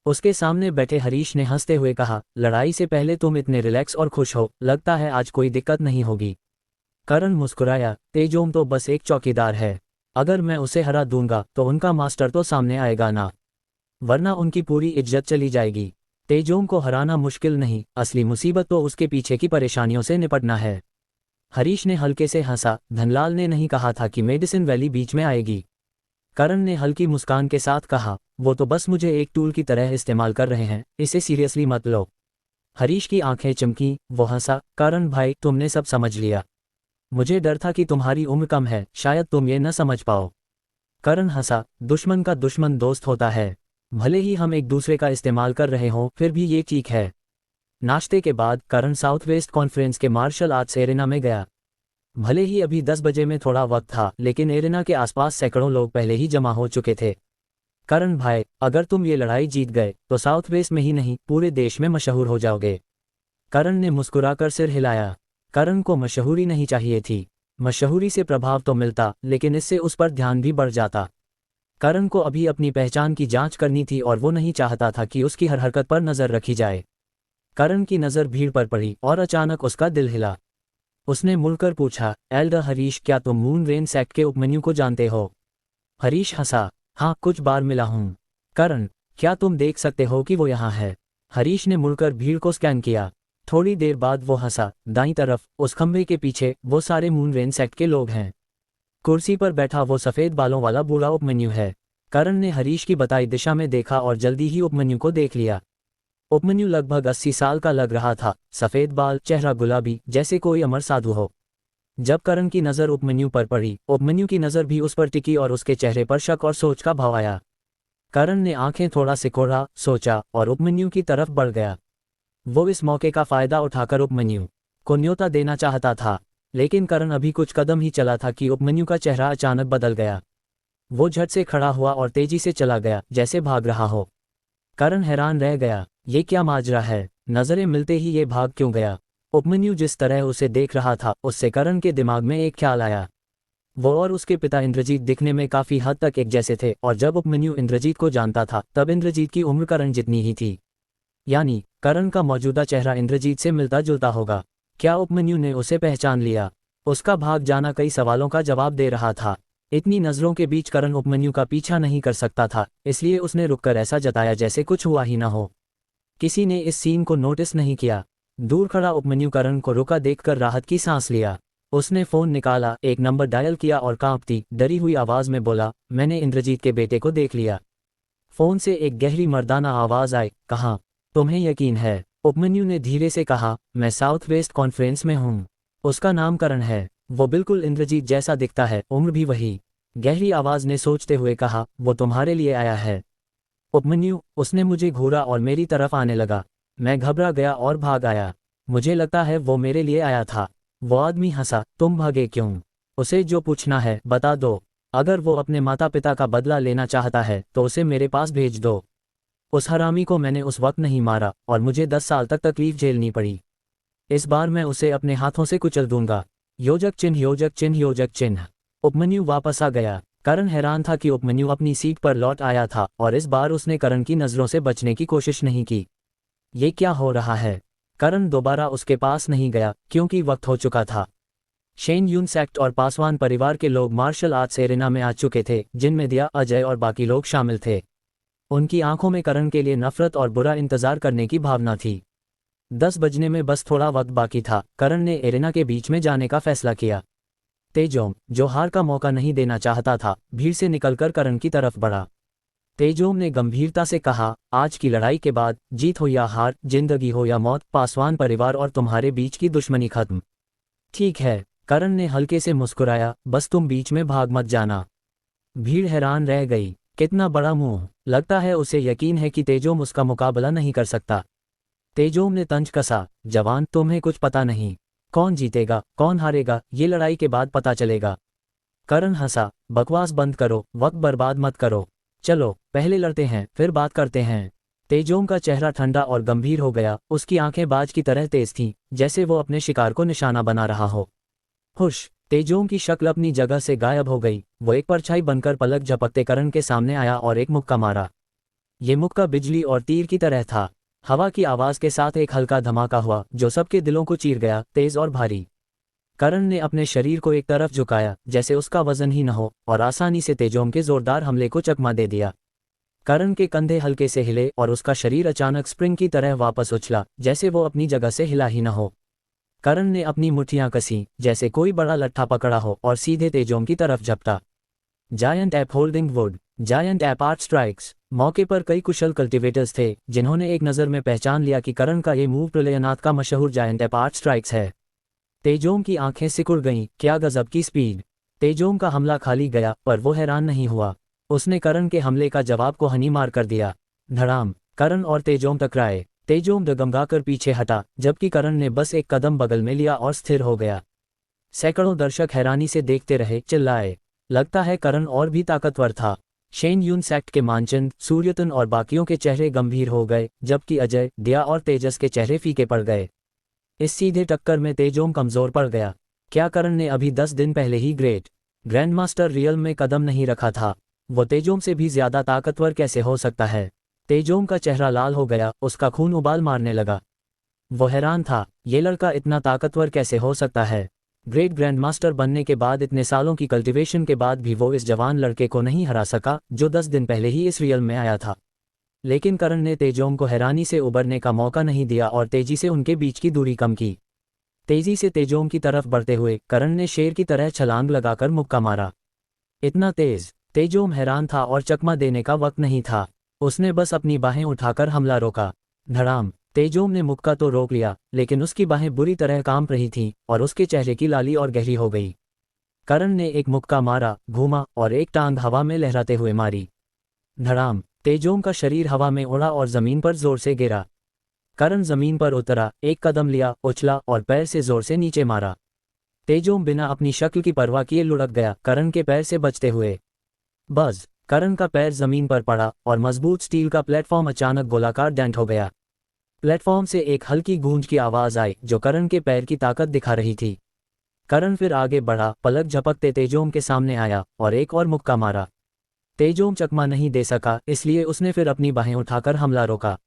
उसके सामने बैठे हरीश ने हंसते हुए कहा, लड़ाई से पहले तुम इतने रिलैक्स और खुश हो, लगता है आज कोई दिक्कत नहीं होगी। करण मुस्कुराया, तेजोम तो बस एक चौकीदार है। अगर मैं उसे हरा दूंगा तो उनका मास्टर तो सामने आएगा ना, वरना उनकी पूरी इज्जत चली जाएगी। तेजोम को हराना मुश्किल नहीं, असली मुसीबत तो उसके पीछे की परेशानियों से निपटना है। हरीश ने हल्के से हंसा। धनलाल ने नहीं कहा था कि मेडिसिन वैली बीच में आएगी। करण ने हल्की मुस्कान के साथ कहा, वो तो बस मुझे एक टूल की तरह इस्तेमाल कर रहे हैं, इसे सीरियसली मत लो। हरीश की आंखें चमकी, वो हंसा। करण भाई, तुमने सब समझ लिया। मुझे डर था कि तुम्हारी उम्र कम है, शायद तुम ये न समझ पाओ। करण हंसा। दुश्मन का दुश्मन दोस्त होता है। भले ही हम एक दूसरे का इस्तेमाल कर रहे हों, फिर भी ये ठीक है। नाश्ते के बाद करण साउथ वेस्ट कॉन्फ्रेंस के मार्शल आर्ट्स एरेना में गया। भले ही अभी 10 बजे में थोड़ा वक्त था, लेकिन एरेना के आसपास सैकड़ों लोग पहले ही जमा हो चुके थे। करण भाई, अगर तुम ये लड़ाई जीत गए तो साउथ वेस्ट में ही नहीं, पूरे देश में मशहूर हो जाओगे। करण ने मुस्कुराकर सिर हिलाया। करण को मशहूरी नहीं चाहिए थी। मशहूरी से प्रभाव तो मिलता, लेकिन इससे उस पर ध्यान भी बढ़ जाता। करण को अभी अपनी पहचान की जांच करनी थी और वो नहीं चाहता था कि उसकी हर हरकत पर नजर रखी जाए। करण की नज़र भीड़ पर पड़ी और अचानक उसका दिल हिला। उसने मुड़कर पूछा, एल्डर हरीश, क्या तुम मून रेन सेक्ट के उपमन्यु को जानते हो? हरीश हंसा। हाँ, कुछ बार मिला हूँ। करण, क्या तुम देख सकते हो कि वो यहाँ है? हरीश ने मुड़कर भीड़ को स्कैन किया। थोड़ी देर बाद वो हंसा। दाईं तरफ, उस खंभे के पीछे, वो सारे मून रेन सेक्ट के लोग हैं। कुर्सी पर बैठा वो सफ़ेद बालों वाला बूढ़ा उपमन्यु है। करण ने हरीश की बताई दिशा में देखा और जल्दी ही उपमन्यु को देख लिया। उपमन्यु लगभग 80 साल का लग रहा था, सफ़ेद बाल, चेहरा गुलाबी, जैसे कोई अमर साधु हो। जब करण की नज़र उपमन्यु पर पड़ी, उपमन्यु की नज़र भी उस पर टिकी और उसके चेहरे पर शक और सोच का भाव आया। करण ने आंखें थोड़ा सिकोड़ा, सोचा और उपमन्यु की तरफ बढ़ गया। वो इस मौके का फायदा उठाकर उपमन्यु को न्योता देना चाहता था, लेकिन करण अभी कुछ कदम ही चला था कि उपमन्यु का चेहरा अचानक बदल गया। वो झट से खड़ा हुआ और तेजी से चला गया, जैसे भाग रहा हो। करण हैरान रह गया, ये क्या माजरा है? नजरें मिलते ही ये भाग क्यों गया? उपमन्यु जिस तरह उसे देख रहा था, उससे करण के दिमाग में एक ख्याल आया। वो और उसके पिता इंद्रजीत दिखने में काफी हद तक एक जैसे थे, और जब उपमन्यु इंद्रजीत को जानता था, तब इंद्रजीत की उम्र करण जितनी ही थी। यानी करण का मौजूदा चेहरा इंद्रजीत से मिलता जुलता होगा। क्या उपमन्यु ने उसे पहचान लिया? उसका भाग जाना कई सवालों का जवाब दे रहा था। इतनी नजरों के बीच करण उपमन्यु का पीछा नहीं कर सकता था, इसलिए उसने रुककर ऐसा जताया जैसे कुछ हुआ ही ना हो। किसी ने इस सीन को नोटिस नहीं किया। दूर खड़ा उपमन्यु करण को रुका देखकर राहत की सांस लिया। उसने फोन निकाला, एक नंबर डायल किया और कांपती, डरी हुई आवाज में बोला, मैंने इंद्रजीत के बेटे को देख लिया। फोन से एक गहरी मर्दाना आवाज आई, कहाँ? तुम्हें यकीन है? उपमन्यु ने धीरे से कहा, मैं साउथ वेस्ट कॉन्फ्रेंस में हूँ। उसका नाम करण है। वो बिल्कुल इंद्रजीत जैसा दिखता है, उम्र भी वही। गहरी आवाज ने सोचते हुए कहा, वो तुम्हारे लिए आया है। उपमन्यु, उसने मुझे घूरा और मेरी तरफ आने लगा। मैं घबरा गया और भाग आया। मुझे लगता है वो मेरे लिए आया था। वो आदमी हंसा, तुम भागे क्यों? उसे जो पूछना है बता दो। अगर वो अपने माता पिता का बदला लेना चाहता है तो उसे मेरे पास भेज दो। उस हरामी को मैंने उस वक्त नहीं मारा और मुझे 10 साल तक तकलीफ झेलनी पड़ी। इस बार मैं उसे अपने हाथों से कुचल दूंगा। योजक चिन्ह, योजक चिन्ह, योजक चिन्ह। उपमन्यु वापस आ गया। करण हैरान था कि उपमन्यु अपनी सीट पर लौट आया था और इस बार उसने करण की नजरों से बचने की कोशिश नहीं की। ये क्या हो रहा है? करण दोबारा उसके पास नहीं गया, क्योंकि वक्त हो चुका था। शेन यून सेक्ट और पासवान परिवार के लोग मार्शल आर्ट्स एरेना में आ चुके थे, जिनमें दिया, अजय और बाकी लोग शामिल थे। उनकी आंखों में करण के लिए नफरत और बुरा इंतजार करने की भावना थी। 10 बजने में बस थोड़ा वक्त बाकी था। करण ने एरेना के बीच में जाने का फैसला किया। तेजोम, जो हार का मौका नहीं देना चाहता था, भीड़ से निकलकर करण की तरफ बढ़ा। तेजोम ने गंभीरता से कहा, आज की लड़ाई के बाद, जीत हो या हार, जिंदगी हो या मौत, पासवान परिवार और तुम्हारे बीच की दुश्मनी खत्म। ठीक है। करण ने हल्के से मुस्कुराया, बस तुम बीच में भाग मत जाना। भीड़ हैरान रह गई। कितना बड़ा मुंह! लगता है उसे यकीन है कि तेजोम उसका मुकाबला नहीं कर सकता। तेजोम ने तंज कसा, जवान, तुम्हें कुछ पता नहीं। कौन जीतेगा कौन हारेगा, ये लड़ाई के बाद पता चलेगा। करण हंसा, बकवास बंद करो, वक्त बर्बाद मत करो। चलो पहले लड़ते हैं, फिर बात करते हैं। तेजोम का चेहरा ठंडा और गंभीर हो गया। उसकी आंखें बाज की तरह तेज थीं, जैसे वो अपने शिकार को निशाना बना रहा हो। हुश! तेजोम की शक्ल अपनी जगह से गायब हो गई। वो एक परछाई बनकर पलक झपकते करण के सामने आया और एक मुक्का मारा। ये मुक्का बिजली और तीर की तरह था। हवा की आवाज के साथ एक हल्का धमाका हुआ, जो सबके दिलों को चीर गया, तेज और भारी। करण ने अपने शरीर को एक तरफ झुकाया, जैसे उसका वजन ही न हो, और आसानी से तेजोम के जोरदार हमले को चकमा दे दिया। करण के कंधे हल्के से हिले और उसका शरीर अचानक स्प्रिंग की तरह वापस उछला, जैसे वो अपनी जगह से हिला ही न हो। करण ने अपनी मुट्ठियां कसी, जैसे कोई बड़ा लट्ठा पकड़ा हो, और सीधे तेजोम की तरफ झपटा। Giant app holding would, giant app art strikes. मौके पर कई कुशल कल्टिवेटर्स थे, जिन्होंने एक नज़र में पहचान लिया कि करण का ये मूव प्रलयनाथ का मशहूर जायंट ऐप आर्ट स्ट्राइक्स है। तेजोम की आंखें सिकुड़ गईं, क्या गजब की स्पीड। तेजोम का हमला खाली गया, पर वो हैरान नहीं हुआ। उसने करण के हमले का जवाब को हनी मार कर दिया। धड़ाम, करण और तेजोम टकराए। तेजोम डगमगाकर पीछे हटा, जबकि करण ने बस एक कदम बगल में लिया और स्थिर हो गया। सैकड़ों दर्शक हैरानी से देखते रहे, चिल्लाए। लगता है करण और भी ताकतवर था। शेन यून सेक्ट के मानचंद, सूर्यतन और बाकियों के चेहरे गंभीर हो गए, जबकि अजय, दिया और तेजस के चेहरे फीके पड़ गए। इस सीधे टक्कर में तेजोम कमजोर पड़ गया। क्या करण ने अभी 10 दिन पहले ही ग्रेट ग्रैंडमास्टर रियल में कदम नहीं रखा था? वो तेजोम से भी ज्यादा ताकतवर कैसे हो सकता है? तेजोम का चेहरा लाल हो गया, उसका खून उबाल मारने लगा। वो हैरान था, ये लड़का इतना ताकतवर कैसे हो सकता है? ग्रेट ग्रैंडमास्टर बनने के बाद, इतने सालों की कल्टीवेशन के बाद भी वो इस जवान लड़के को नहीं हरा सका, जो 10 दिन पहले ही इस रियल में आया था। लेकिन करण ने तेजोम को हैरानी से उबरने का मौका नहीं दिया और तेजी से उनके बीच की दूरी कम की। तेजी से तेजोम की तरफ बढ़ते हुए करण ने शेर की तरह छलांग लगाकर मुक्का मारा। इतना तेज! तेजोम हैरान था और चकमा देने का वक्त नहीं था। उसने बस अपनी बाहें उठाकर हमला रोका। धड़ाम! तेजोम ने मुक्का तो रोक लिया, लेकिन उसकी बाहें बुरी तरह कांप रही थीं और उसके चेहरे की लाली और गहरी हो गई। करण ने एक मुक्का मारा, घूमा और एक टांग हवा में लहराते हुए मारी। धड़ाम! तेजोम का शरीर हवा में उड़ा और जमीन पर जोर से गिरा। करण जमीन पर उतरा, एक कदम लिया, उछला और पैर से जोर से नीचे मारा। तेजोम बिना अपनी शक्ल की परवाह किए लुढ़क गया, करण के पैर से बचते हुए। बज़! करण का पैर जमीन पर पड़ा और मजबूत स्टील का प्लेटफॉर्म अचानक गोलाकार डेंट हो गया। प्लेटफॉर्म से एक हल्की गूंज की आवाज आई, जो करण के पैर की ताकत दिखा रही थी। करण फिर आगे बढ़ा, पलक झपकते तेजोम के सामने आया और एक और मुक्का मारा। तेजोम चकमा नहीं दे सका, इसलिए उसने फिर अपनी बाहें उठाकर हमला रोका।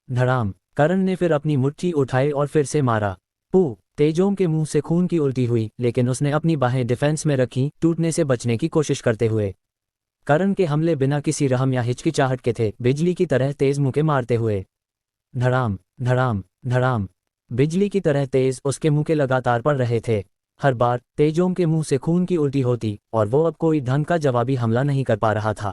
धड़ाम! करण ने फिर अपनी मुट्ठी उठाई और फिर से मारा। पू! तेजोम के मुंह से खून की उल्टी हुई, लेकिन उसने अपनी बाहें डिफेंस में रखीं, टूटने से बचने की कोशिश करते हुए। करण के हमले बिना किसी रहम या हिचकिचाहट के थे, बिजली की तरह तेज मुक्के मारते हुए। धड़ाम! धड़ाम! धड़ाम! बिजली की तरह तेज उसके मुक्के लगातार पड़ रहे थे। हर बार तेजोम के मुंह से खून की उल्टी होती और वो अब कोई ढंग का जवाबी हमला नहीं कर पा रहा था।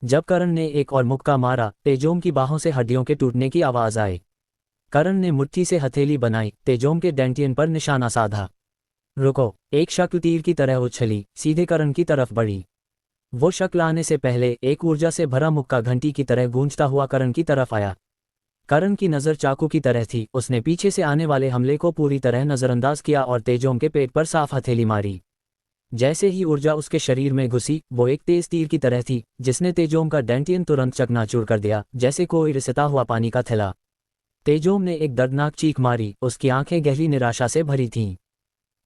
जब करण ने एक और मुक्का मारा, तेजोम की बाहों से हड्डियों के टूटने की आवाज आई। करण ने मुट्ठी से हथेली बनाई, तेजोम के डेंटियन पर निशाना साधा। रुको! एक शक्ल तीर की तरह उछली, सीधे करण की तरफ बढ़ी। वो शक्ल आने से पहले एक ऊर्जा से भरा मुक्का घंटी की तरह गूंजता हुआ करण की तरफ आया। करण की नज़र चाकू की तरह थी, उसने पीछे से आने वाले हमले को पूरी तरह नज़रअंदाज किया और तेजोम के पेट पर साफ हथेली मारी। जैसे ही ऊर्जा उसके शरीर में घुसी, वो एक तेज तीर की तरह थी, जिसने तेजोम का डेंटियन तुरंत चकनाचूर कर दिया, जैसे कोई रिसता हुआ पानी का थैला। तेजोम ने एक दर्दनाक चीख मारी, उसकी आंखें गहरी निराशा से भरी थीं।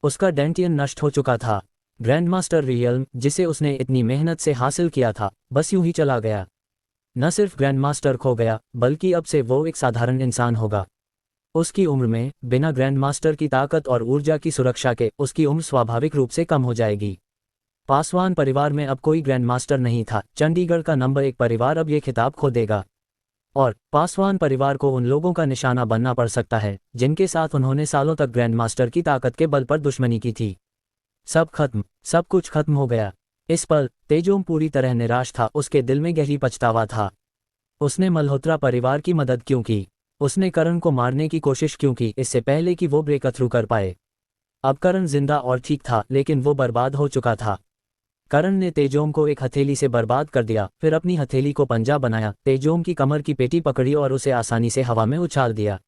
उसका डेंटियन नष्ट हो चुका था। ग्रैंडमास्टर रियल्म, जिसे उसने इतनी मेहनत से हासिल किया था, बस यूं ही चला गया। न सिर्फ ग्रैंडमास्टर खो गया, बल्कि अब से वो एक साधारण इंसान होगा। उसकी उम्र में, बिना ग्रैंडमास्टर की ताकत और ऊर्जा की सुरक्षा के, उसकी उम्र स्वाभाविक रूप से कम हो जाएगी। पासवान परिवार में अब कोई ग्रैंडमास्टर नहीं था। चंडीगढ़ का नंबर 1 परिवार अब ये खिताब खो देगा। और पासवान परिवार को उन लोगों का निशाना बनना पड़ सकता है, जिनके साथ उन्होंने सालों तक ग्रैंडमास्टर की ताकत के बल पर दुश्मनी की थी। सब खत्म, सब कुछ खत्म हो गया। इस पल तेजोम पूरी तरह निराश था, उसके दिल में गहरी पछतावा था। उसने मल्होत्रा परिवार की मदद क्यों की? उसने करण को मारने की कोशिश क्यों की, इससे पहले कि वो ब्रेक थ्रू कर पाए? अब करण जिंदा और ठीक था, लेकिन वो बर्बाद हो चुका था। करण ने तेजोम को एक हथेली से बर्बाद कर दिया, फिर अपनी हथेली को पंजा बनाया, तेजोम की कमर की पेटी पकड़ी और उसे आसानी से हवा में उछाल दिया।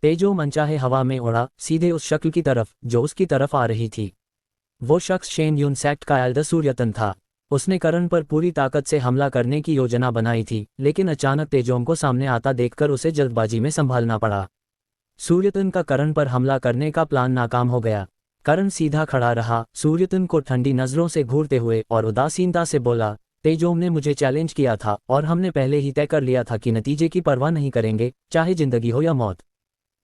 तेजोम अनचाहे हवा में उड़ा, सीधे उस शक्ल की तरफ जो उसकी तरफ आ रही थी। वो शख्स शेन यून सेक्ट का एल्डर सूर्यतन था। उसने करण पर पूरी ताकत से हमला करने की योजना बनाई थी, लेकिन अचानक तेजोम को सामने आता देखकर उसे जल्दबाजी में संभालना पड़ा। सूर्यतन का करण पर हमला करने का प्लान नाकाम हो गया। करण सीधा खड़ा रहा, सूर्यतन को ठंडी नजरों से घूरते हुए, और उदासीनता से बोला, तेजोम ने मुझे चैलेंज किया था और हमने पहले ही तय कर लिया था कि नतीजे की परवाह नहीं करेंगे, चाहे जिंदगी हो या मौत।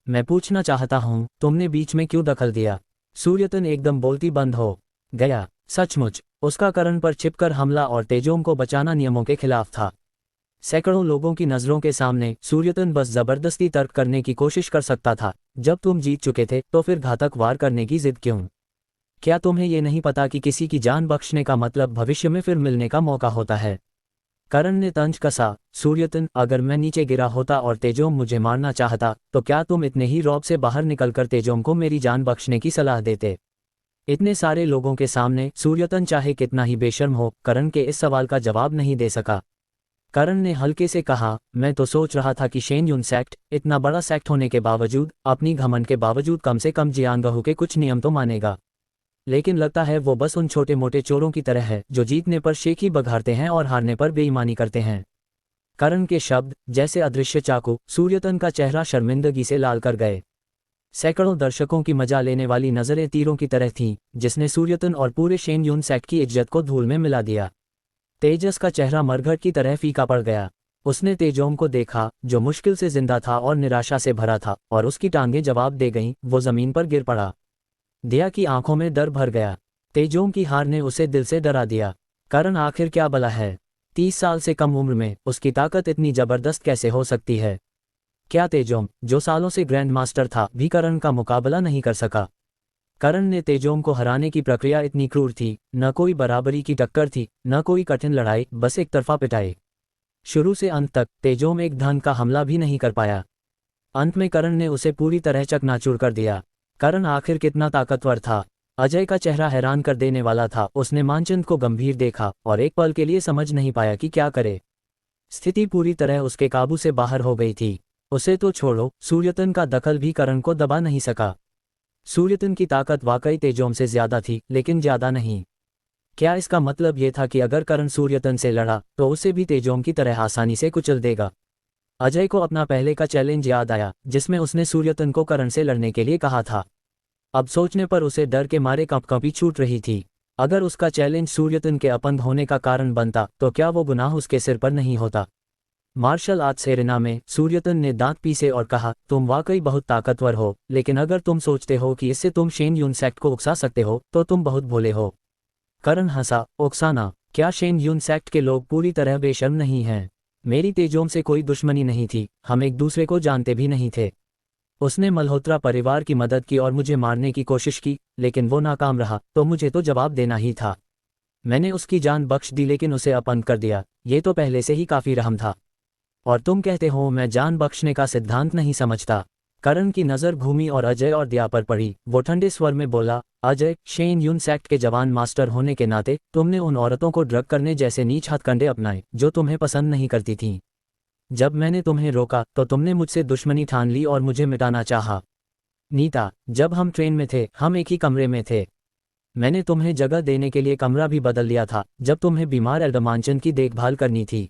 मैं पूछना चाहता हूँ, तुमने बीच में क्यों दखल दिया? सूर्यतन एकदम बोलती बंद हो गया। सचमुच उसका करण पर छिपकर हमला और तेजोम को बचाना नियमों के खिलाफ था। सैकड़ों लोगों की नज़रों के सामने सूर्यतन बस जबरदस्ती तर्क करने की कोशिश कर सकता था। जब तुम जीत चुके थे तो फिर घातक वार करने की जिद क्यों? क्या तुम्हें ये नहीं पता कि किसी की जान बख्शने का मतलब भविष्य में फिर मिलने का मौका होता है? करण ने तंज कसा। सूर्यतन, अगर मैं नीचे गिरा होता और तेजोम मुझे मारना चाहता तो क्या तुम इतने ही रौब से बाहर निकलकर तेजोम को मेरी जान बख्शने की सलाह देते? इतने सारे लोगों के सामने सूर्यतन चाहे कितना ही बेशर्म हो, करण के इस सवाल का जवाब नहीं दे सका। करण ने हल्के से कहा, मैं तो सोच रहा था कि शेन यून सेक्ट, इतना बड़ा सेक्ट होने के बावजूद, अपनी घमंड के बावजूद कम से कम जियांगहू के कुछ नियम तो मानेगा। लेकिन लगता है वो बस उन छोटे मोटे चोरों की तरह है जो जीतने पर शेखी बघारते हैं और हारने पर बेईमानी करते हैं। करण के शब्द जैसे अदृश्य चाकू सूर्यतन का चेहरा शर्मिंदगी से लाल कर गए। सैकड़ों दर्शकों की मजा लेने वाली नजरें तीरों की तरह थीं, जिसने सूर्यतन और पूरे शेन यून सेक्ट की इज्जत को धूल में मिला दिया। तेजस का चेहरा मरघट की तरह फीका पड़ गया। उसने तेजोम को देखा, जो मुश्किल से जिंदा था और निराशा से भरा था, और उसकी टांगें जवाब दे गईं। वो जमीन पर गिर पड़ा। दिया की आंखों में डर भर गया। तेजोम की हार ने उसे दिल से डरा दिया। करण आखिर क्या बला है? 30 साल से कम उम्र में उसकी ताकत इतनी जबरदस्त कैसे हो सकती है? क्या तेजोम, जो सालों से ग्रैंड मास्टर था, भी करण का मुकाबला नहीं कर सका? करण ने तेजोम को हराने की प्रक्रिया इतनी क्रूर थी, न कोई बराबरी की टक्कर थी, न कोई कठिन लड़ाई, बस एक तरफा पिटाई। शुरू से अंत तक तेजोम एक ढंग का हमला भी नहीं कर पाया। अंत में करण ने उसे पूरी तरह चकनाचूर कर दिया। करण आखिर कितना ताकतवर था? अजय का चेहरा हैरान कर देने वाला था। उसने मानचंद को गंभीर देखा और एक पल के लिए समझ नहीं पाया कि क्या करे। स्थिति पूरी तरह उसके काबू से बाहर हो गई थी। उसे तो छोड़ो, सूर्यतन का दखल भी करण को दबा नहीं सका। सूर्यतन की ताकत वाकई तेजोम से ज्यादा थी, लेकिन ज्यादा नहीं। क्या इसका मतलब ये था कि अगर करण सूर्यतन से लड़ा तो उसे भी तेजोम की तरह आसानी से कुचल देगा? अजय को अपना पहले का चैलेंज याद आया, जिसमें उसने सूर्यतन को करण से लड़ने के लिए कहा था। अब सोचने पर उसे डर के मारे कंपकंपी छूट रही थी। अगर उसका चैलेंज सूर्यतन के अपंग होने का कारण बनता तो क्या वो गुनाह उसके सिर पर नहीं होता? मार्शल आर्ट्स एरेना में सूर्यतन ने दांत पीसे और कहा, तुम वाकई बहुत ताकतवर हो, लेकिन अगर तुम सोचते हो कि इससे तुम शेन यून सेक्ट को उकसा सकते हो तो तुम बहुत भोले हो। करण हंसा। उकसाना? क्या शेन यून सेक्ट के लोग पूरी तरह बेशर्म नहीं हैं? मेरी तेजोम से कोई दुश्मनी नहीं थी, हम एक दूसरे को जानते भी नहीं थे। उसने मल्होत्रा परिवार की मदद की और मुझे मारने की कोशिश की, लेकिन वो नाकाम रहा, तो मुझे तो जवाब देना ही था। मैंने उसकी जान बख्श दी, लेकिन उसे अपंग कर दिया। ये तो पहले से ही काफी रहम था। और तुम कहते हो मैं जान बख्शने का सिद्धांत नहीं समझता? करण की नज़र भूमि और अजय और दिया पर पड़ी। वो ठंडे स्वर में बोला, अजय, शेन यून सेक्ट के जवान मास्टर होने के नाते तुमने उन औरतों को ड्रग करने जैसे नीच हथकंडे अपनाए जो तुम्हें पसंद नहीं करती थीं। जब मैंने तुम्हें रोका तो तुमने मुझसे दुश्मनी ठान ली और मुझे मिटाना चाहा। नीता, जब हम ट्रेन में थे, हम एक ही कमरे में थे। मैंने तुम्हें जगह देने के लिए कमरा भी बदल लिया था जब तुम्हें बीमार एल्डरमानचंद की देखभाल करनी थी।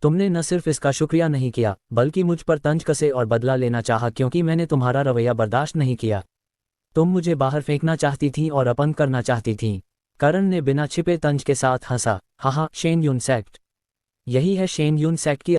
तुमने न सिर्फ इसका शुक्रिया नहीं किया, बल्कि मुझ पर तंज कसे और बदला लेना चाहा, क्योंकि मैंने तुम्हारा रवैया बर्दाश्त नहीं किया। तुम मुझे बाहर फेंकना चाहती थी और अपंग करना चाहती थी। करण ने बिना छिपे तंज के साथ हंसा। हाँ, शेन यून सेक्ट, यही है शेन यून सेक्ट की